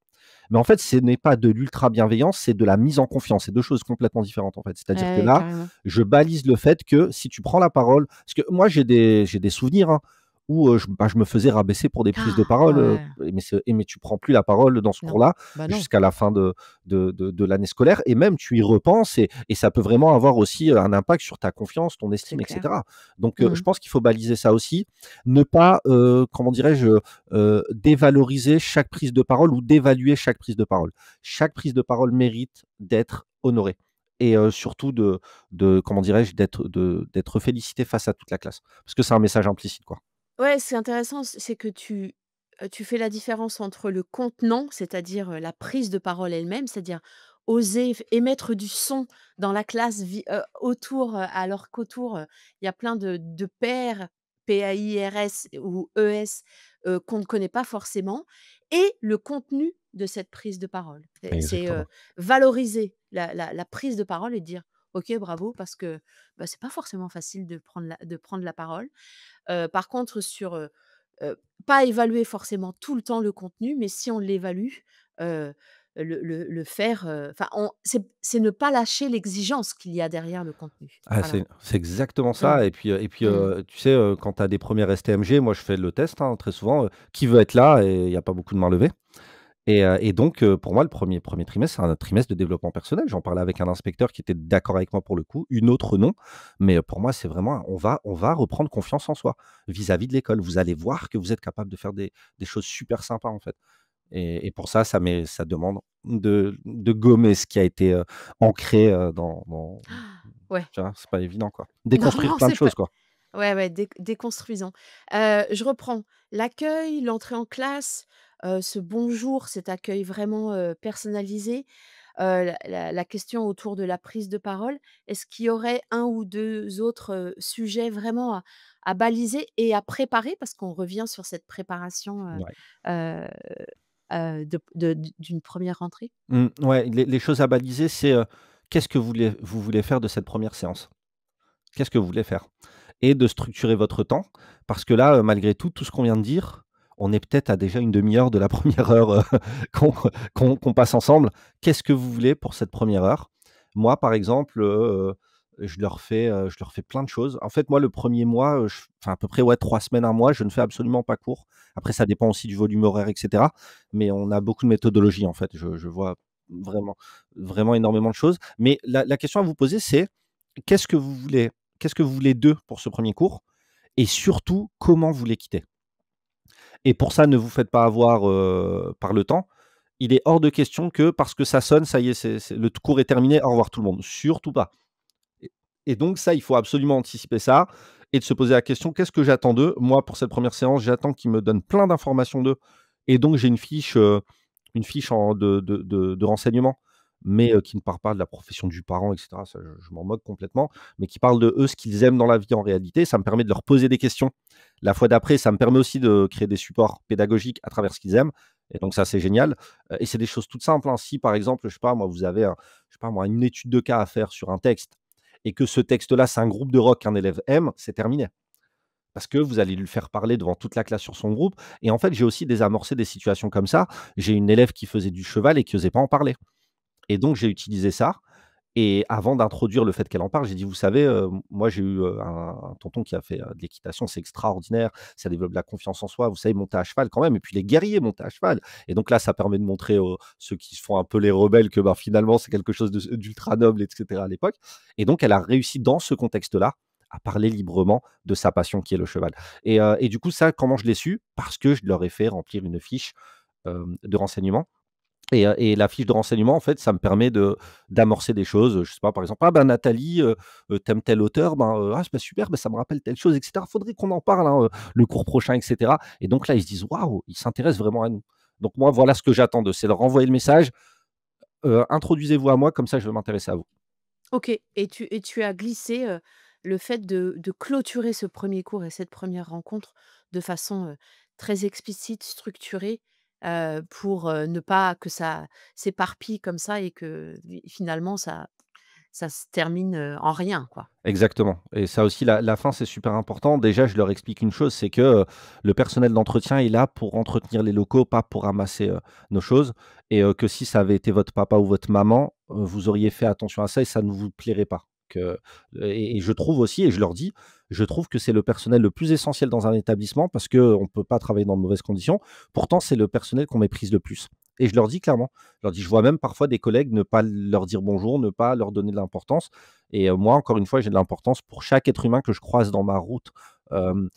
Mais en fait, ce n'est pas de l'ultra bienveillance, c'est de la mise en confiance. C'est 2 choses complètement différentes, en fait. C'est-à-dire que Ouais, là, carrément. je balise le fait que si tu prends la parole parce que moi, j'ai des souvenirs, hein, où, je me faisais rabaisser pour des prises de Ah, parole, ouais, mais tu prends plus la parole dans ce non, cours-là bah, non, jusqu'à la fin de l'année scolaire et même tu y repenses et ça peut vraiment avoir aussi, un impact sur ta confiance, ton c'est estime et clair. cetera. Donc, je Mmh. pense qu'il faut baliser ça aussi. Ne pas, comment dirais-je, dévaloriser chaque prise de parole ou d'évaluer chaque prise de parole. Chaque prise de parole mérite d'être honorée et surtout de comment dirais-je? D'être félicité face à toute la classe. Parce que c'est un message implicite, quoi. Ouais, c'est intéressant, c'est que tu fais la différence entre le contenant, c'est-à-dire, la prise de parole elle-même, c'est-à-dire oser émettre du son dans la classe autour, alors qu'autour, il y a plein de pairs, PAIRS ou ES, qu'on ne connaît pas forcément et le contenu de cette prise de parole. C'est Exactement. valoriser la prise de parole et dire: «OK, bravo» parce que, bah, c'est pas forcément facile de prendre la parole. Par contre heu, pas évaluer forcément tout le temps le contenu, mais si on l'évalue, heu, le faire, enfin c'est ne pas lâcher l'exigence qu'il y a derrière le contenu. Ah, Voilà. c'est exactement Mmh. ça et puis, Mmh. tu sais, quand tu as des premières STMG, moi je fais le test, hein, très souvent, qui veut être là? Et il y a pas beaucoup de mains levées et donc pour moi le premier trimestre, c'est un trimestre de développement personnel. J'en parlais avec un inspecteur qui était d'accord avec moi pour le coup, une autre non, mais pour moi c'est vraiment on va reprendre confiance en soi, vis-à-vis de l'école. Vous allez voir que vous êtes capable de faire des choses super sympas, en fait et pour ça, ça demande de gommer ce qui a été, ancré, dans Ouais. tu vois? C'est pas évident, quoi. Non, Déconstruire non, plein de c'est pas choses, quoi. ouais, ouais, déconstruisons. Je reprends. L'accueil, l'entrée en classe, ce bonjour, cet accueil vraiment, personnalisé, la question autour de la prise de parole. Est-ce qu'il y aurait un ou 2 autres, sujets vraiment à baliser et à préparer? Parce qu'on revient sur cette préparation, Ouais. heu d'une première rentrée? Ouais, les choses à baliser, c'est, qu'est-ce que vous voulez faire de cette première séance? Qu'est-ce que vous voulez faire? Et de structurer votre temps parce que là, malgré tout ce qu'on vient de dire, on est peut-être à déjà une demi heure de la première heure, qu'on qu'on passe ensemble. Qu'est-ce que vous voulez pour cette première heure? Moi, par exemple, je leur fais plein de choses. En fait, moi, le premier mois, enfin, à peu près, ouais, 3 semaines, un mois, je ne fais absolument pas cours. Après, ça dépend aussi du volume horaire et cetera, mais on a beaucoup de méthodologie, en fait. Je vois vraiment vraiment énormément de choses. Mais la question à vous poser, c'est: qu'est-ce que vous voulez qu'est-ce que vous voulez d'eux pour ce premier cours? Et surtout, comment vous les quittez? Et pour ça, ne vous faites pas avoir, par le temps. Il est hors de question que parce que ça sonne, ça y est, c'est le cours est terminé, au revoir tout le monde. Surtout pas. Et et donc ça, il faut absolument anticiper ça et de se poser la question: «Qu'est-ce que j'attends d'eux?» Moi, pour cette première séance, j'attends qu'ils me donnent plein d'informations d'eux et donc j'ai une fiche en de renseignements, mais qui ne parle pas de la profession du parent et cetera. Ça, je m'en moque complètement, mais qui parle de eux, ce qu'ils aiment dans la vie en réalité. Ça me permet de leur poser des questions. La fois d'après, ça me permet aussi de créer des supports pédagogiques à travers ce qu'ils aiment et donc ça, c'est génial, et c'est des choses toutes simples, hein. Si par exemple, je sais pas moi, vous avez je sais pas moi, une étude de cas à faire sur un texte et que ce texte-là, c'est un groupe de rock qu'un élève aime, c'est terminé. Parce que vous allez lui faire parler devant toute la classe sur son groupe et en fait, j'ai aussi désamorcé des situations comme ça. J'ai une élève qui faisait du cheval et qui osait pas en parler et donc j'ai utilisé ça et avant d'introduire le fait qu'elle en parle, j'ai dit: «Vous savez, moi j'ai eu, un tonton qui a fait, de l'équitation, c'est extraordinaire, ça développe de la confiance en soi, vous savez monter à cheval quand même et puis les guerriers montent à cheval» et donc là, ça permet de montrer aux ceux qui se font un peu les rebelles que, bah, finalement, c'est quelque chose d'ultra noble et cetera à l'époque et donc elle a réussi dans ce contexte-là à parler librement de sa passion qui est le cheval et du coup, ça, comment je l'ai su? Parce que je leur ai fait remplir une fiche, de renseignements et la fiche de renseignement, en fait, ça me permet d'amorcer des choses, je sais pas, par exemple: «Ah ben Nathalie, tu tel auteur, ben, ah c'est bah super, bah ça me rappelle telle chose et cetera. Faudrait qu'on en parle, hein, le cours prochain et cetera» et donc là, ils se disent: «Waouh, ils s'intéressent vraiment à nous». Donc moi, voilà ce que j'attends d'eux, c'est leur envoyer le message: «Introduisez-vous à moi, comme ça je vais m'intéresser à vous». OK et tu as glissé, le fait de clôturer ce premier cours et cette première rencontre de façon, très explicite, structurée, pour, ne pas que ça s'éparpille comme ça et que finalement ça se termine, en rien, quoi. Exactement et ça aussi la fin, c'est super important. Déjà, je leur explique une chose, c'est que, le personnel d'entretien est là pour entretenir les locaux, pas pour ramasser, nos choses et que si ça avait été votre papa ou votre maman, vous auriez fait attention à ça et ça ne vous plairait pas. que et je trouve aussi et je leur dis, je trouve que c'est le personnel le plus essentiel dans un établissement parce qu'on ne peut pas travailler dans de mauvaises conditions. Pourtant, c'est le personnel qu'on méprise le plus et je leur dis clairement. Je leur dis: «Je vois même parfois des collègues ne pas leur dire bonjour, ne pas leur donner de l'importance» et moi, encore une fois, j'ai de l'importance pour chaque être humain que je croise dans ma route. Hem,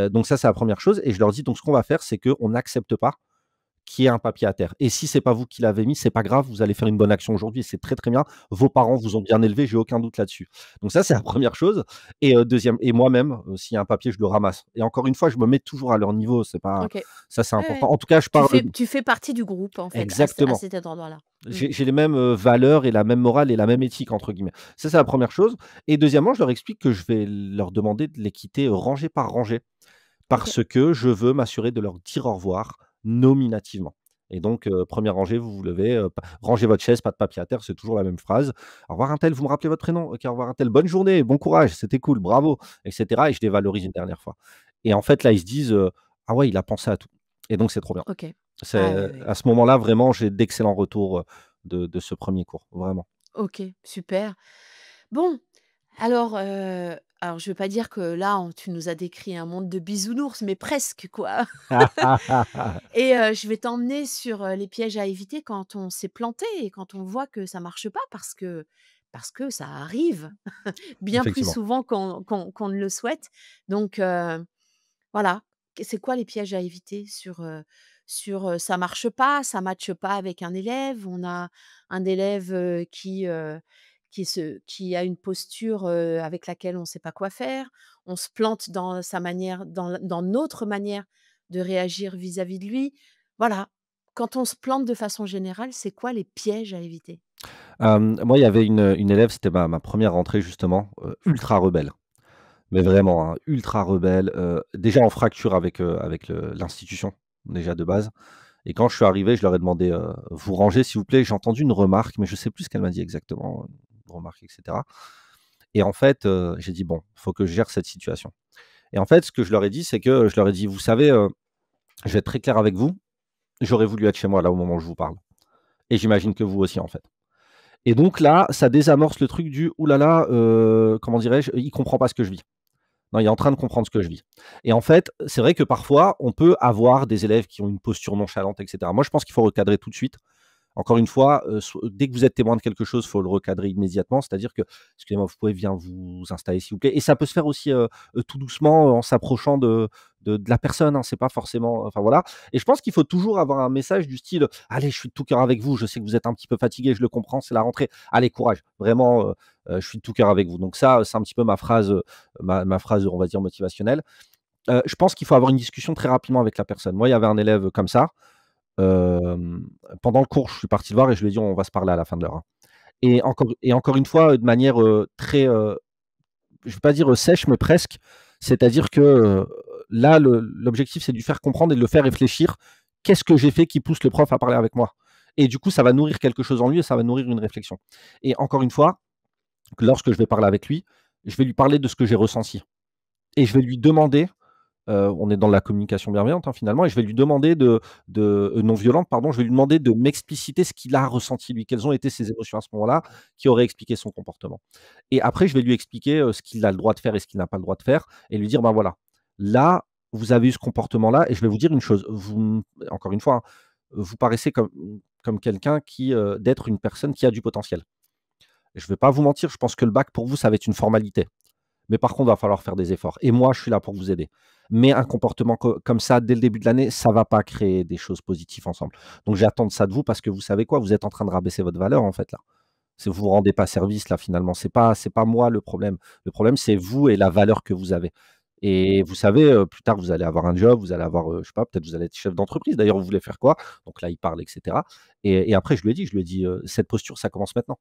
donc ça, c'est la première chose et je leur dis: «Donc ce qu'on va faire, c'est qu'on n'accepte pas qu'il y ait un papier à terre. Et si c'est pas vous qui l'avez mis, c'est pas grave, vous allez faire une bonne action aujourd'hui, c'est très, très bien. Vos parents vous ont bien élevé, j'ai aucun doute là-dessus. Donc ça, c'est la première chose et 2e et moi-même, s'il y a un papier, je le ramasse et encore une fois, je me mets toujours à leur niveau, c'est pas OK. ça, c'est Ouais, important. ouais. En tout cas, je Tu parle fais tu fais partie du groupe, en fait, à exactement. cet endroit-là. Mmh. J'ai les mêmes, valeurs et la même morale et la même «éthique» entre guillemets. Ça, c'est la première chose et deuxièmement, je leur explique que je vais leur demander de les quitter, rangée par rangée. OK. Parce que je veux m'assurer de leur dire au revoir nominativement et donc 1re rangée, vous vous levez, p rangez votre chaise, pas de papier à terre, c'est toujours la même phrase. «Au revoir untel, vous me rappelez votre prénom? OK, au revoir untel, bonne journée, bon courage, c'était cool, bravo» et cetera et je les valorise une dernière fois et en fait, là, ils se disent, «Ah ouais, il a pensé à tout» et donc c'est trop bien. OK. C'est Ah ouais, ouais. à ce moment-là, vraiment, j'ai d'excellents retours, de ce 1er cours, vraiment. OK, super. Bon, alors je veux pas dire que là, tu nous as décrit un monde de bisounours, mais presque quoi. Et je vais t'emmener sur, les pièges à éviter quand on s'est planté et quand on voit que ça marche pas parce que ça arrive bien plus Effectivement. souvent qu'on ne le souhaite. Donc voilà. C'est quoi les pièges à éviter ça marche pas, ça matche pas avec un élève, on a un élève, qui a une posture, avec laquelle on ne sait pas quoi faire, on se plante dans sa manière dans notre manière de réagir vis-à-vis de lui. Voilà. Quand on se plante de façon générale, c'est quoi les pièges à éviter? Moi, il y avait une élève, c'était ma 1re rentrée justement, ultra rebelle. Mais vraiment, hein, ultra rebelle, déjà en fracture avec l'institution, déjà de base et quand je suis arrivé, je leur ai demandé: «Vous rangez s'il vous plaît?» J'ai entendu une remarque, mais je sais plus ce qu'elle m'a dit exactement, une remarque et cetera et en fait, j'ai dit: «Bon, faut que je gère cette situation» et en fait, ce que je leur ai dit, c'est que je leur ai dit: «Vous savez, je vais être très clair avec vous, j'aurais voulu être chez moi là, au moment où je vous parle et j'imagine que vous aussi, en fait» et donc là, ça désamorce le truc du: «Ouh là là, comment dirais-je? Il comprend pas ce que je vis». Non, il est en train de comprendre ce que je vis et en fait, c'est vrai que parfois, on peut avoir des élèves qui ont une posture nonchalante et cetera. Moi, je pense qu'il faut recadrer tout de suite. Encore une fois, dès que vous êtes témoin de quelque chose, il faut le recadrer immédiatement. C'est-à-dire que: «Excusez-moi, vous pouvez bien vous installer s'il vous plaît» et ça peut se faire aussi, tout doucement, en s'approchant de la personne, hein. C'est pas forcément enfin voilà et je pense qu'il faut toujours avoir un message du style: «Allez, je suis de tout cœur avec vous, je sais que vous êtes un petit peu fatigué, je le comprends, c'est la rentrée. Allez, courage, vraiment, je suis de tout cœur avec vous». Donc ça, c'est un petit peu ma phrase, ma phrase, on va dire motivationnelle. Je pense qu'il faut avoir une discussion très rapidement avec la personne. Moi, il y avait un élève comme ça. Pendant le cours, je suis parti le voir et je lui ai dit: «On va se parler à la fin de l'heure, hein» et encore une fois, de manière, très, je vais pas dire, sèche, mais presque. C'est-à-dire que, là, l'objectif, c'est de lui faire comprendre et de le faire réfléchir. Qu'est-ce que j'ai fait qui pousse le prof à parler avec moi? Et du coup, ça va nourrir quelque chose en lui et ça va nourrir une réflexion et encore une fois, lorsque je vais parler avec lui, je vais lui parler de ce que j'ai ressenti et je vais lui demander. On est dans la communication bienveillante, hein, finalement et je vais lui demander non violente, pardon, je vais lui demander de m'expliciter ce qu'il a ressenti lui. Quelles ont été ses émotions à ce moment-là, qui auraient expliqué son comportement et après je vais lui expliquer, ce qu'il a le droit de faire et ce qu'il n'a pas le droit de faire et lui dire: «Ben, voilà, là, vous avez eu ce comportement-là et je vais vous dire une chose, vous m encore une fois, hein, vous paraissez comme quelqu'un qui, d'être une personne qui a du potentiel. Je vais pas vous mentir, je pense que le bac pour vous, ça va être une formalité. Mais par contre, il va falloir faire des efforts et moi, je suis là pour vous aider. Mais un comportement comme ça, dès le début de l'année, ça va pas créer des choses positives ensemble. Donc j'attends ça de vous parce que vous savez quoi? Vous êtes en train de rabaisser votre valeur, en fait, là. C'est vous vous rendez pas service, là, finalement. C'est pas moi le problème. Le problème, c'est vous et la valeur que vous avez et vous savez, plus tard, vous allez avoir un job, vous allez avoir, je sais pas, peut-être vous allez être chef d'entreprise. D'ailleurs, vous voulez faire quoi? Donc là, il parle et cetera et après je lui ai dit: «Cette posture, ça commence maintenant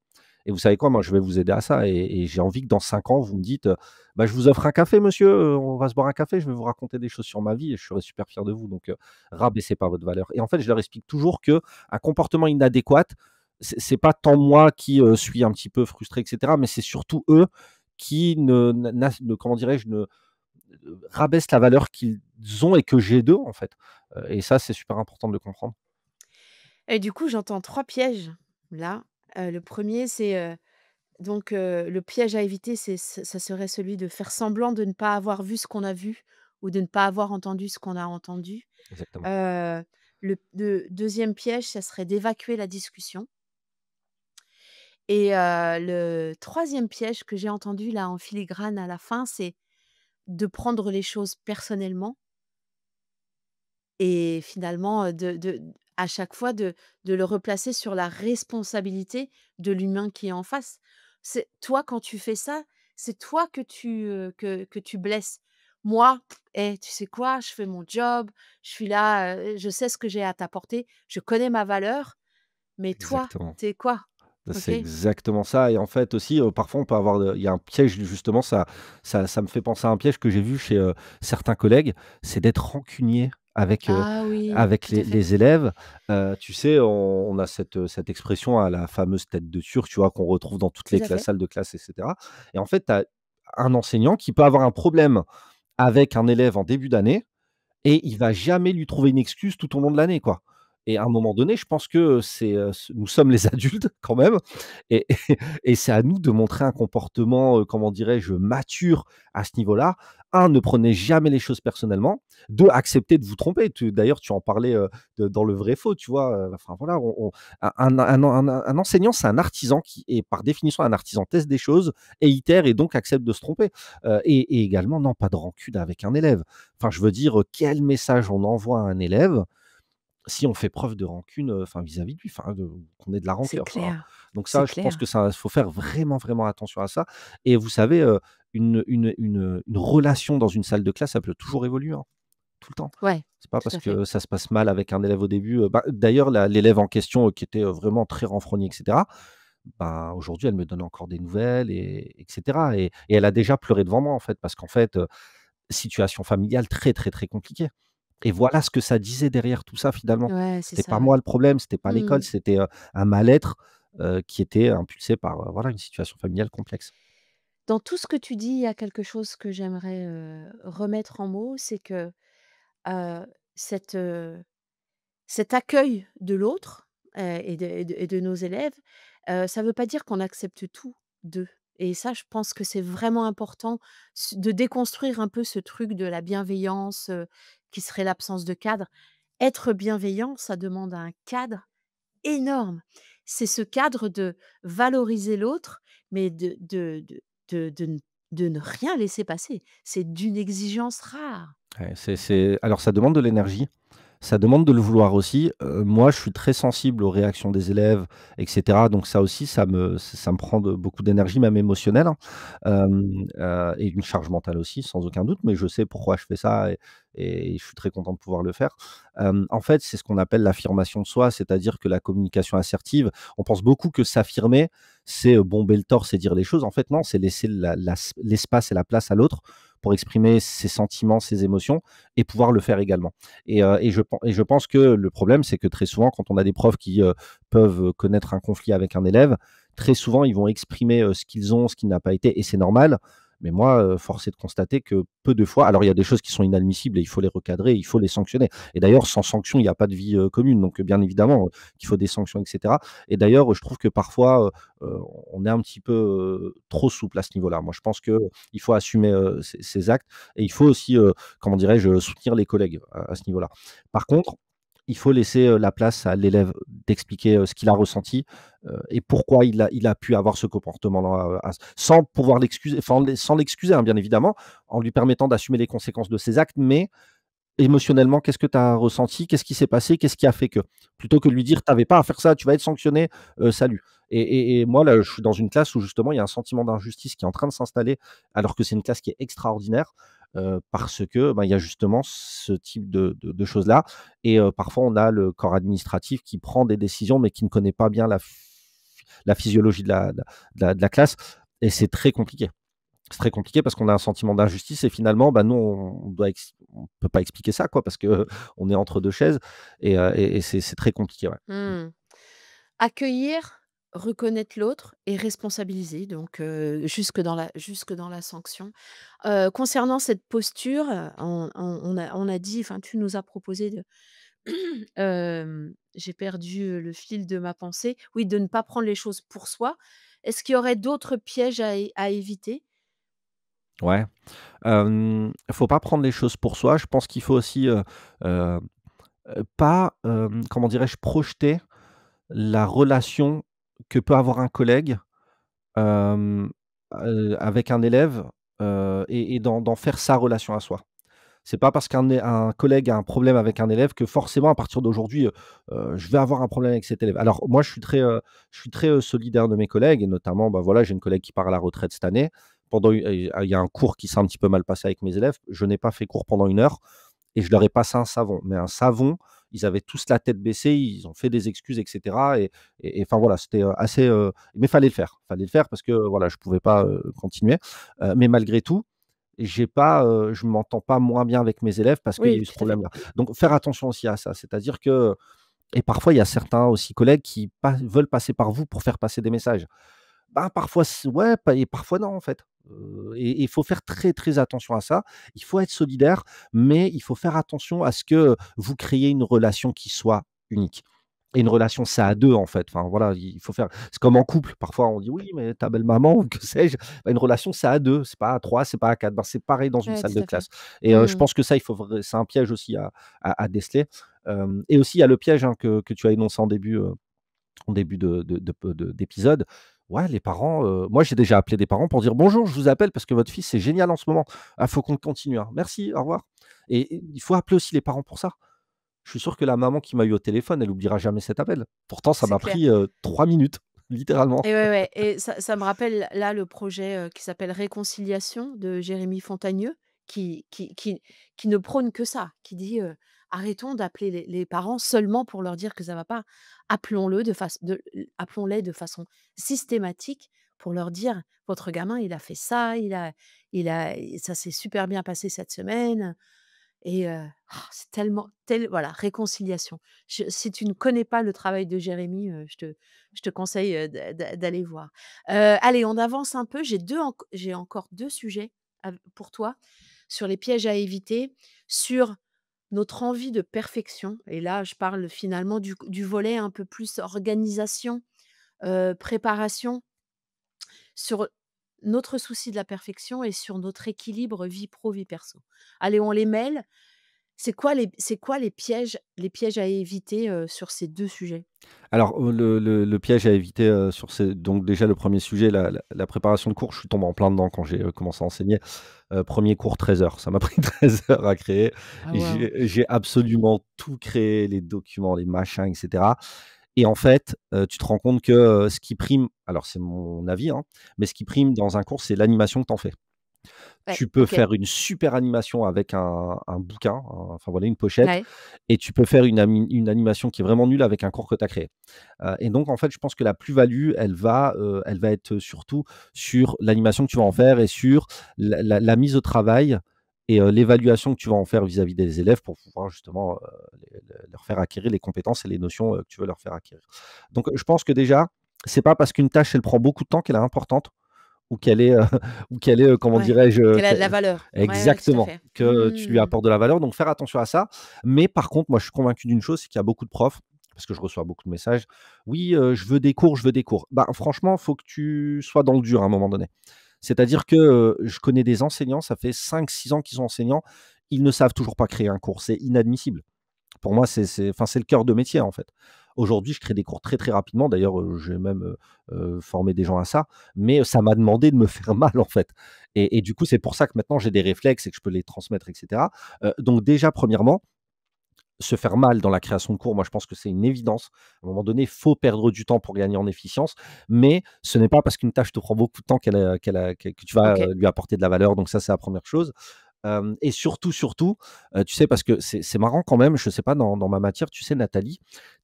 et vous savez quoi? Moi, je vais vous aider à ça et j'ai envie que dans 5 ans, vous me dites, "Bah, je vous offre un café monsieur, on va se boire un café, je vais vous raconter des choses sur ma vie et je serai super fier de vous donc rabaissez pas votre valeur" et en fait, je leur explique toujours qu'un comportement inadéquat, c'est pas tant moi qui, suis un petit peu frustré et cetera, mais c'est surtout eux qui ne comment dirais-je? Rabaissent la valeur qu'ils ont et que j'ai d'eux, en fait, et ça, c'est super important de le comprendre. Et du coup, j'entends 3 pièges là. Le premier, c'est, Donc le piège à éviter, ça serait celui de faire semblant de ne pas avoir vu ce qu'on a vu ou de ne pas avoir entendu ce qu'on a entendu. Exactement. Heu, le 2e piège, ça serait d'évacuer la discussion et le troisième piège que j'ai entendu là en filigrane à la fin, c'est de prendre les choses personnellement et finalement, de à chaque fois de le replacer sur la responsabilité de l'humain qui est en face. C'est toi quand tu fais ça, c'est toi que tu blesses. Moi, tu sais quoi? Je fais mon job, je suis là, je sais ce que j'ai à t'apporter, je connais ma valeur, mais toi, Exactement. tu es quoi? OK? C'est exactement ça et en fait aussi, parfois on peut avoir, il y a un piège justement ça me fait penser à un piège que j'ai vu chez, certains collègues, c'est d'être rancunier Ah oui, avec tout à fait. les élèves. Tu sais, on a cette expression à la fameuse tête de turc, tu vois? Qu'on retrouve dans toutes Tout les à fait. salles de classe et cetera et en fait, tu as un enseignant qui peut avoir un problème avec un élève en début d'année et il va jamais lui trouver une excuse tout au long de l'année, quoi. Et à un moment donné, je pense que nous sommes les adultes quand même et et c'est à nous de montrer un comportement, comment dirais-je, mature à ce niveau-là. Un, ne prenez jamais les choses personnellement. 2, acceptez de vous tromper. D'ailleurs, tu en parlais, dans le vrai faux, tu vois? Enfin voilà, on un enseignant, c'est un artisan qui est par définition un artisan, teste des choses et itère et donc accepte de se tromper. Et également, non, pas de rancune avec un élève. Enfin, je veux dire, quel message on envoie à un élève si on fait preuve de rancune, enfin vis-à-vis de lui, enfin de qu'on ait de la C'est rancœur, quoi. clair, Donc c'est ça, je pense clair. que ça faut faire vraiment, vraiment attention à ça et vous savez, une relation dans une salle de classe, ça peut toujours évoluer, hein, tout le temps. Ouais, C'est pas tout parce à fait. que ça se passe mal avec un élève au début, d'ailleurs l'élève en question, qui était, vraiment très renfrognée et cetera, aujourd'hui elle me donne encore des nouvelles et cetera et elle a déjà pleuré devant moi, en fait, parce qu'en fait, situation familiale très, très, très compliquée. Et voilà ce que ça disait derrière tout ça finalement. Ouais, c'est C'était pas ça, moi ouais. le problème, c'était pas l'école, Mmh. c'était, un mal-être, qui était impulsé par, voilà, une situation familiale complexe. Dans tout ce que tu dis, il y a quelque chose que j'aimerais, remettre en mots, c'est que, heu, cette, cet accueil de l'autre, et de nos élèves, ça ne veut pas dire qu'on accepte tout d'eux et ça, je pense que c'est vraiment important de déconstruire un peu ce truc de la bienveillance, qui serait l'absence de cadre. Être bienveillant, ça demande un cadre énorme. C'est ce cadre de valoriser l'autre, mais de ne rien laisser passer. C'est d'une exigence rare. Ouais, alors ça demande de l'énergie. Ça demande de le vouloir aussi. Moi, je suis très sensible aux réactions des élèves et cetera, donc ça aussi, ça me prend beaucoup d'énergie, même émotionnelle, hein, et une charge mentale aussi, sans aucun doute, mais je sais pourquoi je fais ça et je suis très content de pouvoir le faire. En fait, c'est ce qu'on appelle l'affirmation de soi, c'est-à-dire que la communication assertive, on pense beaucoup que s'affirmer, c'est, bomber le torse et dire les choses. En fait, non, c'est laisser l'espace et la place à l'autre pour exprimer ses sentiments, ses émotions et pouvoir le faire également. Et je pense que le problème, c'est que très souvent, quand on a des profs qui, peuvent connaître un conflit avec un élève, très souvent, ils vont exprimer, ce qu'ils ont, ce qui n'a pas été et c'est normal. Mais moi, force est de constater que peu de fois alors il y a des choses qui sont inadmissibles et il faut les recadrer, il faut les sanctionner. Et d'ailleurs, sans sanction, il n'y a pas de vie, commune. Donc, bien évidemment, qu'il faut des sanctions et cetera. Et d'ailleurs, je trouve que parfois, on est un petit peu, trop souple à ce niveau-là. Moi, je pense qu'il faut assumer, ses actes et il faut aussi, comment dirais-je, soutenir les collègues à ce niveau-là. Par contre, il faut laisser, la place à l'élève d'expliquer, ce qu'il a ressenti, et pourquoi il a pu avoir ce comportement-là, sans pouvoir l'excuser, enfin, sans l'excuser, hein, bien évidemment, en lui permettant d'assumer les conséquences de ses actes, mais émotionnellement, qu'est-ce que tu as ressenti? Qu'est-ce qui s'est passé? Qu'est-ce qui a fait que? Plutôt que de lui dire: «Tu avais pas à faire ça, tu vas être sanctionné, salut». Et moi, là, je suis dans une classe où justement il y a un sentiment d'injustice qui est en train de s'installer, alors que c'est une classe qui est extraordinaire, parce que, il y a justement ce type de choses-là et parfois on a le corps administratif qui prend des décisions, mais qui ne connaît pas bien la physiologie de la classe et c'est très compliqué. C'est très compliqué parce qu'on a un sentiment d'injustice et finalement, nous, on peut pas expliquer ça, quoi, parce que on est entre 2 chaises et c'est très compliqué, ouais. Mmh. Mmh. Accueillir, reconnaître l'autre et responsabiliser donc jusque dans la sanction. Concernant cette posture, on a dit enfin, tu nous as proposé de j'ai perdu, le fil de ma pensée. Oui, de ne pas prendre les choses pour soi, Est-ce qu'il y aurait d'autres pièges à éviter? Ouais. Faut pas prendre les choses pour soi. Je pense qu'il faut aussi, heu pas, comment dirais-je? Projeter la relation que peut avoir un collègue, hem, avec un élève, et d'en faire sa relation à soi. C'est pas parce un collègue a un problème avec un élève que forcément à partir d'aujourd'hui, je vais avoir un problème avec cet élève. Alors moi je suis très, solidaire de mes collègues et notamment, bah, voilà, j'ai une collègue qui part à la retraite cette année. Il y a un cours qui s'est un petit peu mal passé avec mes élèves. Je n'ai pas fait cours pendant 1 heure et je leur ai passé un savon. Mais un savon, ils avaient tous la tête baissée, ils ont fait des excuses et cetera et enfin voilà, c'était, assez, mais fallait le faire. Fallait le faire parce que, voilà, je pouvais pas, continuer. Mais malgré tout, je m'entends pas moins bien avec mes élèves parce qu'il y a Oui, eu ce tout à fait. problème-là. Donc faire attention aussi à ça. C'est-à-dire que et parfois il y a certains aussi collègues qui veulent passer par vous pour faire passer des messages. Ben, parfois ouais, pas et parfois non, en fait. Et il faut faire très, très attention à ça. Il faut être solidaire, mais il faut faire attention à ce que vous créiez une relation qui soit unique. Et une relation, c'est à 2 en fait. Enfin voilà, il faut faire c'est comme en couple. Parfois on dit: «Oui, mais ta belle-maman» ou que sais-je. Bah, une relation, c'est à 2, c'est pas à 3, c'est pas à 4. Ben, c'est pareil dans une Ouais, salle tout de à fait. classe. Et je Mmh. pense que ça, il faut c'est un piège aussi à déceler. Et aussi il y a le piège, hein, que tu as énoncé en début d'épisode. Ouais, les parents, moi j'ai déjà appelé des parents pour dire: «Bonjour, je vous appelle parce que votre fils c'est génial en ce moment. Ah, faut qu'on continue, hein. Merci, au revoir». Et il faut appeler aussi les parents pour ça. Je suis sûr que la maman qui m'a eu au téléphone, elle oubliera jamais cet appel. Pourtant ça C'est m'a clair. pris, 3 minutes, littéralement. Et ouais, ouais, et ça me rappelle là le projet, qui s'appelle Réconciliation de Jérémy Fontagneux qui qui qui qui ne prône que ça, qui dit, «Arrêtons d'appeler les parents seulement pour leur dire que ça va pas. Appelons-les de façon systématique pour leur dire: "Votre gamin, il a fait ça, ça s'est super bien passé cette semaine"». Et c'est tellement voilà, réconciliation. Si tu ne connais pas le travail de Jérémy, je te conseille, d'aller voir. Allez, on avance un peu. J'ai encore 2 sujets pour toi sur les pièges à éviter, sur notre envie de perfection et là, je parle finalement du volet un peu plus organisation, préparation, sur notre souci de la perfection et sur notre équilibre vie pro, vie perso. Allez, on les mêle. C'est quoi les pièges à éviter, sur ces 2 sujets? Alors, le piège à éviter, sur ces donc déjà le premier sujet, la préparation de cours, je suis tombé en plein dedans quand j'ai, commencé à enseigner. 1er cours 13 heures, ça m'a pris 13 heures à créer. Ah waouh! J'ai absolument tout créé, les documents, les machins et cetera. Et en fait, tu te rends compte que, ce qui prime, alors c'est mon avis, hein, mais ce qui prime dans un cours, c'est l'animation que tu en fais. Ouais, Tu peux OK. faire une super animation avec un bouquin, enfin voilà, une pochette, Ouais, et tu peux faire une animation qui est vraiment nulle avec un cours que tu as créé. Et donc en fait, je pense que la plus-value, elle va être surtout sur l'animation que tu vas en faire et sur la mise au travail et l'évaluation que tu vas en faire vis-à-vis des élèves pour pouvoir justement, leur faire acquérir les compétences et les notions, que tu veux leur faire acquérir. Donc je pense que déjà, c'est pas parce qu'une tâche, elle prend beaucoup de temps qu'elle est importante ou qu'elle est, ou qu'elle est, comment ouais. dirais-je, Qu'elle a de la valeur. Ouais, ouais, tout à exactement, fait. que tu lui Mmh. apportes de la valeur, donc faire attention à ça. Mais par contre, moi, je suis convaincu d'une chose, c'est qu'il y a beaucoup de profs, parce que je reçois beaucoup de messages: «Oui, je veux des cours, je veux des cours». Bah, franchement, faut que tu sois dans le dur à un moment donné. C'est-à-dire que, je connais des enseignants, ça fait 5, 6 ans qu'ils sont enseignants, ils ne savent toujours pas créer un cours, c'est inadmissible. Pour moi, enfin, c'est le cœur de métier, en fait. Aujourd'hui, je crée des cours très, très rapidement. D'ailleurs, j'ai même, formé des gens à ça, mais ça m'a demandé de me faire mal, en fait. Et du coup, c'est pour ça que maintenant j'ai des réflexes et que je peux les transmettre et cetera. Donc déjà, premièrement, se faire mal dans la création de cours, moi, je pense que c'est une évidence. À un moment donné, il faut perdre du temps pour gagner en efficience, mais ce n'est pas parce qu'une tâche te prend beaucoup de temps que tu vas, OK. lui apporter de la valeur. Donc ça, c'est la première chose. Et surtout, surtout, tu sais, parce que c'est marrant quand même, je sais pas dans ma matière, tu sais Nathalie,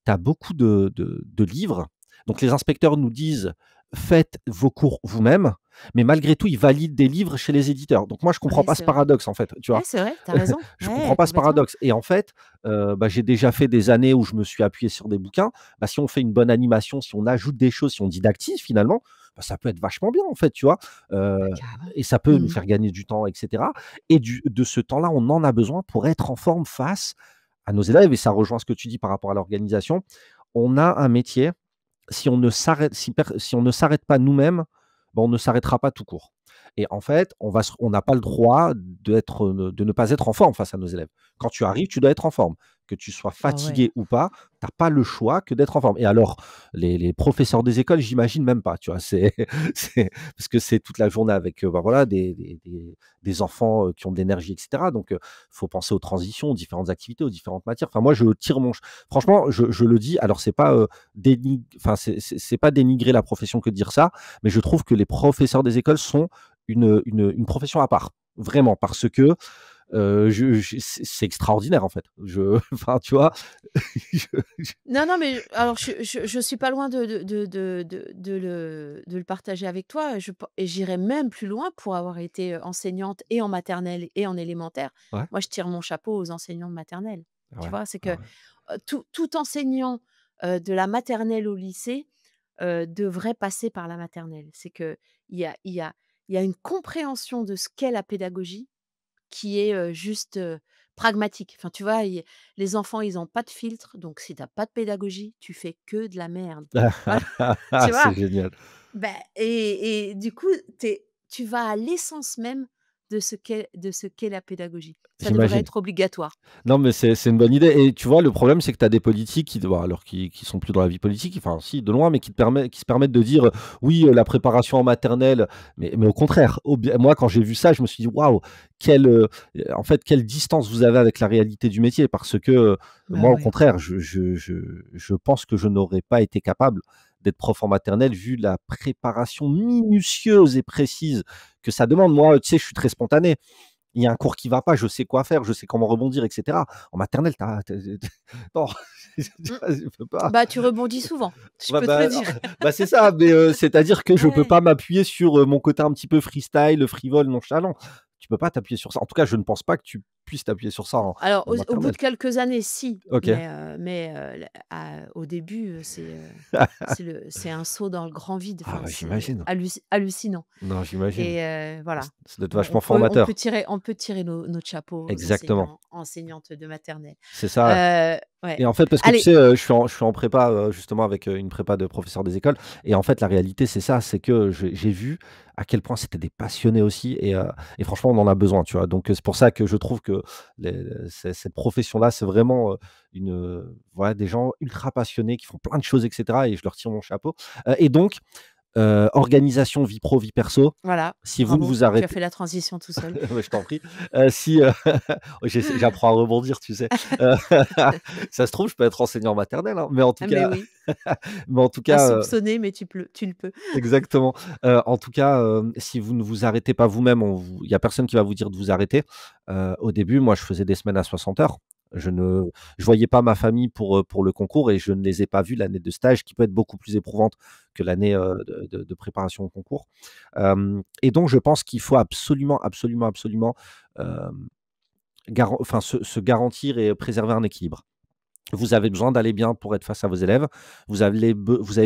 tu as beaucoup de livres. Donc les inspecteurs nous disent: «Faites vos cours vous-même», mais malgré tout, ils valident des livres chez les éditeurs. Donc moi, je comprends Ouais, pas ce c'est vrai. paradoxe, en fait, tu Ouais, vois? c'est vrai, tu as raison. Je comprends Ouais, pas ce complètement. paradoxe et en fait, bah, j'ai déjà fait des années où je me suis appuyé sur des bouquins. Bah, si on fait une bonne animation, si on ajoute des choses, si on didactise finalement, bah, ça peut être vachement bien, en fait, tu vois? Bah, Heu carrément. et ça peut nous Mmh. faire gagner du temps et cetera et de ce temps-là, on en a besoin pour être en forme face à nos élèves et ça rejoint ce que tu dis par rapport à l'organisation. On a un métier, si on ne s'arrête pas nous-mêmes, ben, on ne s'arrêtera pas tout court. Et en fait, on n'a pas le droit de ne pas être en forme face à nos élèves. Quand tu arrives, tu dois être en forme. Que tu sois Ah ouais. fatigué ou pas, tu as pas le choix que d'être en forme. Et alors, les professeurs des écoles, j'imagine même pas, tu vois? C'est c'est parce que c'est toute la journée avec, bah, voilà, des enfants, qui ont de l'énergie et cetera. Donc, faut penser aux transitions, aux différentes activités, aux différentes matières. Enfin, moi, je tire mon ch franchement, je le dis, alors c'est pas, c'est pas dénigrer la profession que de dire ça, mais je trouve que les professeurs des écoles sont une profession à part. Vraiment, parce que, je c'est extraordinaire, en fait. Enfin, tu vois? Je je Non, non, mais alors je suis pas loin de le partager avec toi. Et j'irai même plus loin pour avoir été, enseignante et en maternelle et en élémentaire. ouais, Moi, je tire mon chapeau aux enseignants de maternelle. ah Tu ouais, vois? C'est ah que, ouais. tout enseignant, de la maternelle au lycée, devrait passer par la maternelle. C'est qu'il y a il y a il y a une compréhension de ce qu'est la pédagogie qui est, juste, pragmatique. Enfin, tu vois, les enfants, ils ont pas de filtre, donc si tu as pas de pédagogie, tu fais que de la merde. Voilà, tu C'est vois? génial. Ben et du coup, tu vas à l'essence même de ce qu'est la pédagogie. Ça devrait J'imagine. être obligatoire. Non, mais c'est une bonne idée et tu vois, le problème, c'est que tu as des politiques qui bon, alors qui sont plus dans la vie politique, enfin si, de loin, mais qui se permettent de dire, «Oui, la préparation en maternelle», mais au contraire, moi, quand j'ai vu ça, je me suis dit: «Waouh, en fait, quelle distance vous avez avec la réalité du métier». Parce que, Bah moi, au ouais. contraire, je pense que je n'aurais pas été capable d'être prof en maternelle vu la préparation minutieuse et précise que ça demande. Moi, tu sais, je suis très spontané. Il y a un cours qui va pas, je sais quoi faire, je sais comment rebondir et cetera. En maternelle, tu non, Mmh. je peux pas. Bah, tu rebondis souvent, je Bah peux te le bah, dire. bah, c'est ça, mais c'est-à-dire que je peux Ouais. pas m'appuyer sur, mon côté un petit peu freestyle, frivole, nonchalant. Tu peux pas t'appuyer sur ça. En tout cas, je ne pense pas que tu puisses t'appuyer sur ça Alors en au bout maternelle. de quelques années, si, OK. au début, c'est un saut dans le grand vide, Ah enfin, bah, c'est j'imagine. hallucinant. Non, j'imagine. Et voilà. Ça doit être On vachement peut on peut formateur. tirer on peut tirer notre chapeau aux Exactement. enseignantes de maternelle. C'est ça. Ouais. Et en fait, parce que tu Allez, sais, je suis en prépa, justement avec, une prépa de professeur des écoles et en fait, la réalité, c'est ça, c'est que j'ai vu à quel point c'était des passionnés aussi et franchement, on en a besoin, tu vois? Donc, c'est pour ça que je trouve que cette profession-là, c'est vraiment, voilà, des gens ultra passionnés qui font plein de choses et cetera et je leur tire mon chapeau. Et donc, organisation vie pro, vie perso, voilà, si vous ne bravo, vous tu as arrêtez fait la transition tout seul. ouais, je t'en prie. Si, j'apprends à rebondir, tu sais? Heu, ça se trouve, je peux être enseignant maternel, hein, mais en tout Ah mais cas oui, mais en tout cas, insoupçonné, mais tu le peux. exactement. En tout cas, si vous ne vous arrêtez pas vous-même, il y a personne qui va vous dire de vous arrêter. Au début, moi, je faisais des semaines à 60 heures. Je voyais pas ma famille pour le concours et je ne les ai pas vus l'année de stage qui peut être beaucoup plus éprouvante que l'année, de préparation au concours. Et donc je pense qu'il faut absolument, absolument, absolument, hem, se garantir et préserver un équilibre. Vous avez besoin d'aller bien pour être face à vos élèves. Vous avez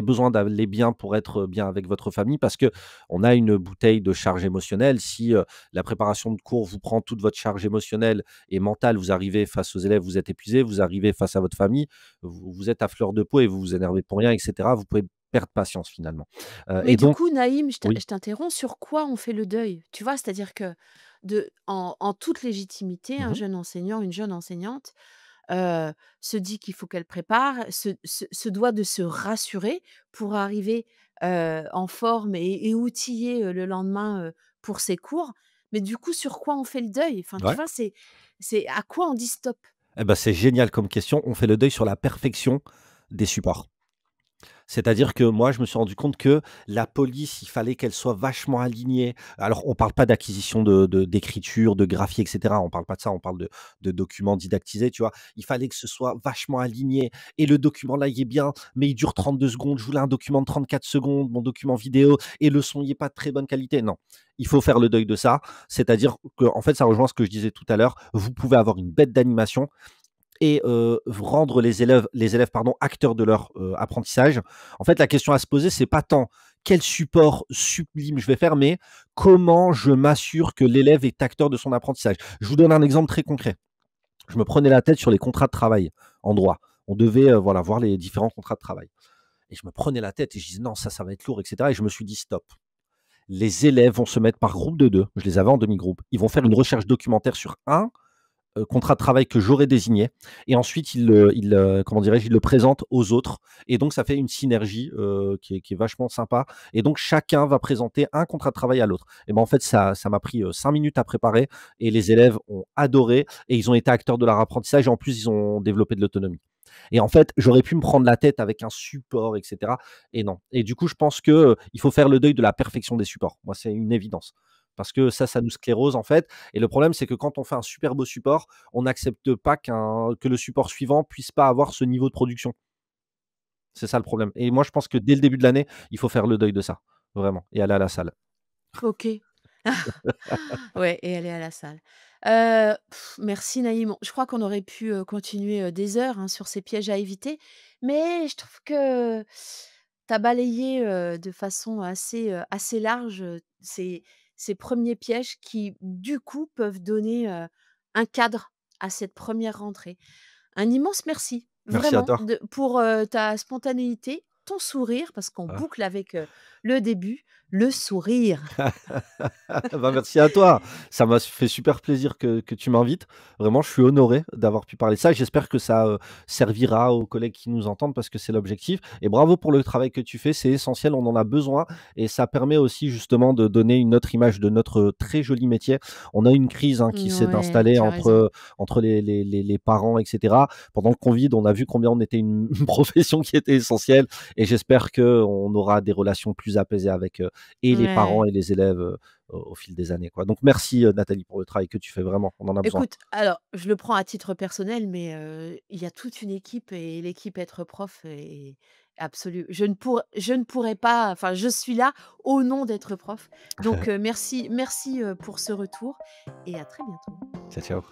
besoin d'aller bien pour être bien avec votre famille parce que on a une bouteille de charge émotionnelle. Si, la préparation de cours vous prend toute votre charge émotionnelle et mentale, vous arrivez face aux élèves, vous êtes épuisé, vous arrivez face à votre famille, vous êtes à fleur de peau et vous vous énervez pour rien et cetera. Vous pouvez perdre patience finalement. Mais Et du donc coup, Naïm, oui. je t'interromps, sur quoi on fait le deuil? Tu vois? C'est-à-dire que en toute légitimité, un Mmh. jeune enseignant, une jeune enseignante, heu, se dit qu'il faut qu'elle prépare, se doit de se rassurer pour arriver, en forme et outillée, le lendemain, pour ses cours. Mais du coup, sur quoi on fait le deuil? Enfin, tu Ouais. vois? C'est à quoi on dit stop? Et bah, c'est génial comme question. On fait le deuil sur la perfection des supports. C'est-à-dire que moi, je me suis rendu compte que la police, il fallait qu'elle soit vachement alignée. Alors, on parle pas d'acquisition d'écriture, de graphie, et cetera. On parle pas de ça, on parle de documents didactisés, tu vois? Il fallait que ce soit vachement aligné et le document là, il est bien, mais il dure 32 secondes. Je voulais un document de 34 secondes, mon document vidéo et le son, il est pas de très bonne qualité. Non, il faut faire le deuil de ça. C'est-à-dire qu'en fait, ça rejoint ce que je disais tout à l'heure. Vous pouvez avoir une bête d'animation et rendre les élèves pardon, acteurs de leur, apprentissage. En fait, la question à se poser, c'est pas tant quel support sublime je vais faire, mais comment je m'assure que l'élève est acteur de son apprentissage. Je vous donne un exemple très concret. Je me prenais la tête sur les contrats de travail en droit. On devait, voilà, voir les différents contrats de travail. et je me prenais la tête et je disais: «Non, ça va être lourd» et cetera et je me suis dit: «Stop». Les élèves vont se mettre par groupe de 2. Je les avais en demi-groupe. Ils vont faire une recherche documentaire sur un contrat de travail que j'aurais désigné et ensuite comment dirais-je? Ils le présentent aux autres et donc ça fait une synergie, qui est vachement sympa et donc chacun va présenter un contrat de travail à l'autre et ben, en fait, ça m'a pris, 5 minutes à préparer et les élèves ont adoré et ils ont été acteurs de leur apprentissage et en plus, ils ont développé de l'autonomie et en fait, j'aurais pu me prendre la tête avec un support et cetera et non et du coup, je pense que, il faut faire le deuil de la perfection des supports. Moi, c'est une évidence parce que ça nous sclérose, en fait et le problème, c'est que quand on fait un super beau support, on n'accepte pas que le support suivant puisse pas avoir ce niveau de production. C'est ça le problème et moi, je pense que dès le début de l'année, il faut faire le deuil de ça, vraiment et aller à la salle. OK. Ouais et aller à la salle. Merci Naïm. Je crois qu'on aurait pu, continuer, des heures, hein, sur ces pièges à éviter, mais je trouve que tu as balayé, de façon assez large, ces 1 pièges qui, du coup, peuvent donner, un cadre à cette première rentrée. Un immense merci, Merci à vraiment, toi. pour, ta spontanéité, ton sourire, parce qu'on Ah. boucle avec, le début, le sourire. Bah, merci à toi. Ça m'a fait super plaisir que tu m'invites. Vraiment, je suis honoré d'avoir pu parler de ça et j'espère que ça, servira aux collègues qui nous entendent parce que c'est l'objectif et bravo pour le travail que tu fais, c'est essentiel, on en a besoin et ça permet aussi justement de donner une autre image de notre, très joli métier. On a une crise, hein, qui s'est Ouais, installée tu as raison. entre les parents et cetera. Pendant le covid, on a vu combien on était une profession qui était essentielle et j'espère qu'on aura des relations plus apaisées avec, et les parents Ouais. et les élèves, au fil des années, quoi. Donc merci, Nathalie, pour le travail que tu fais vraiment, on en a besoin. Écoute, alors, je le prends à titre personnel, mais il y a toute une équipe et l'équipe Être prof est absolue. Je ne pourrais pas enfin, je suis là au nom d'Être prof. Donc merci, pour ce retour et à très bientôt. Ciao, ciao.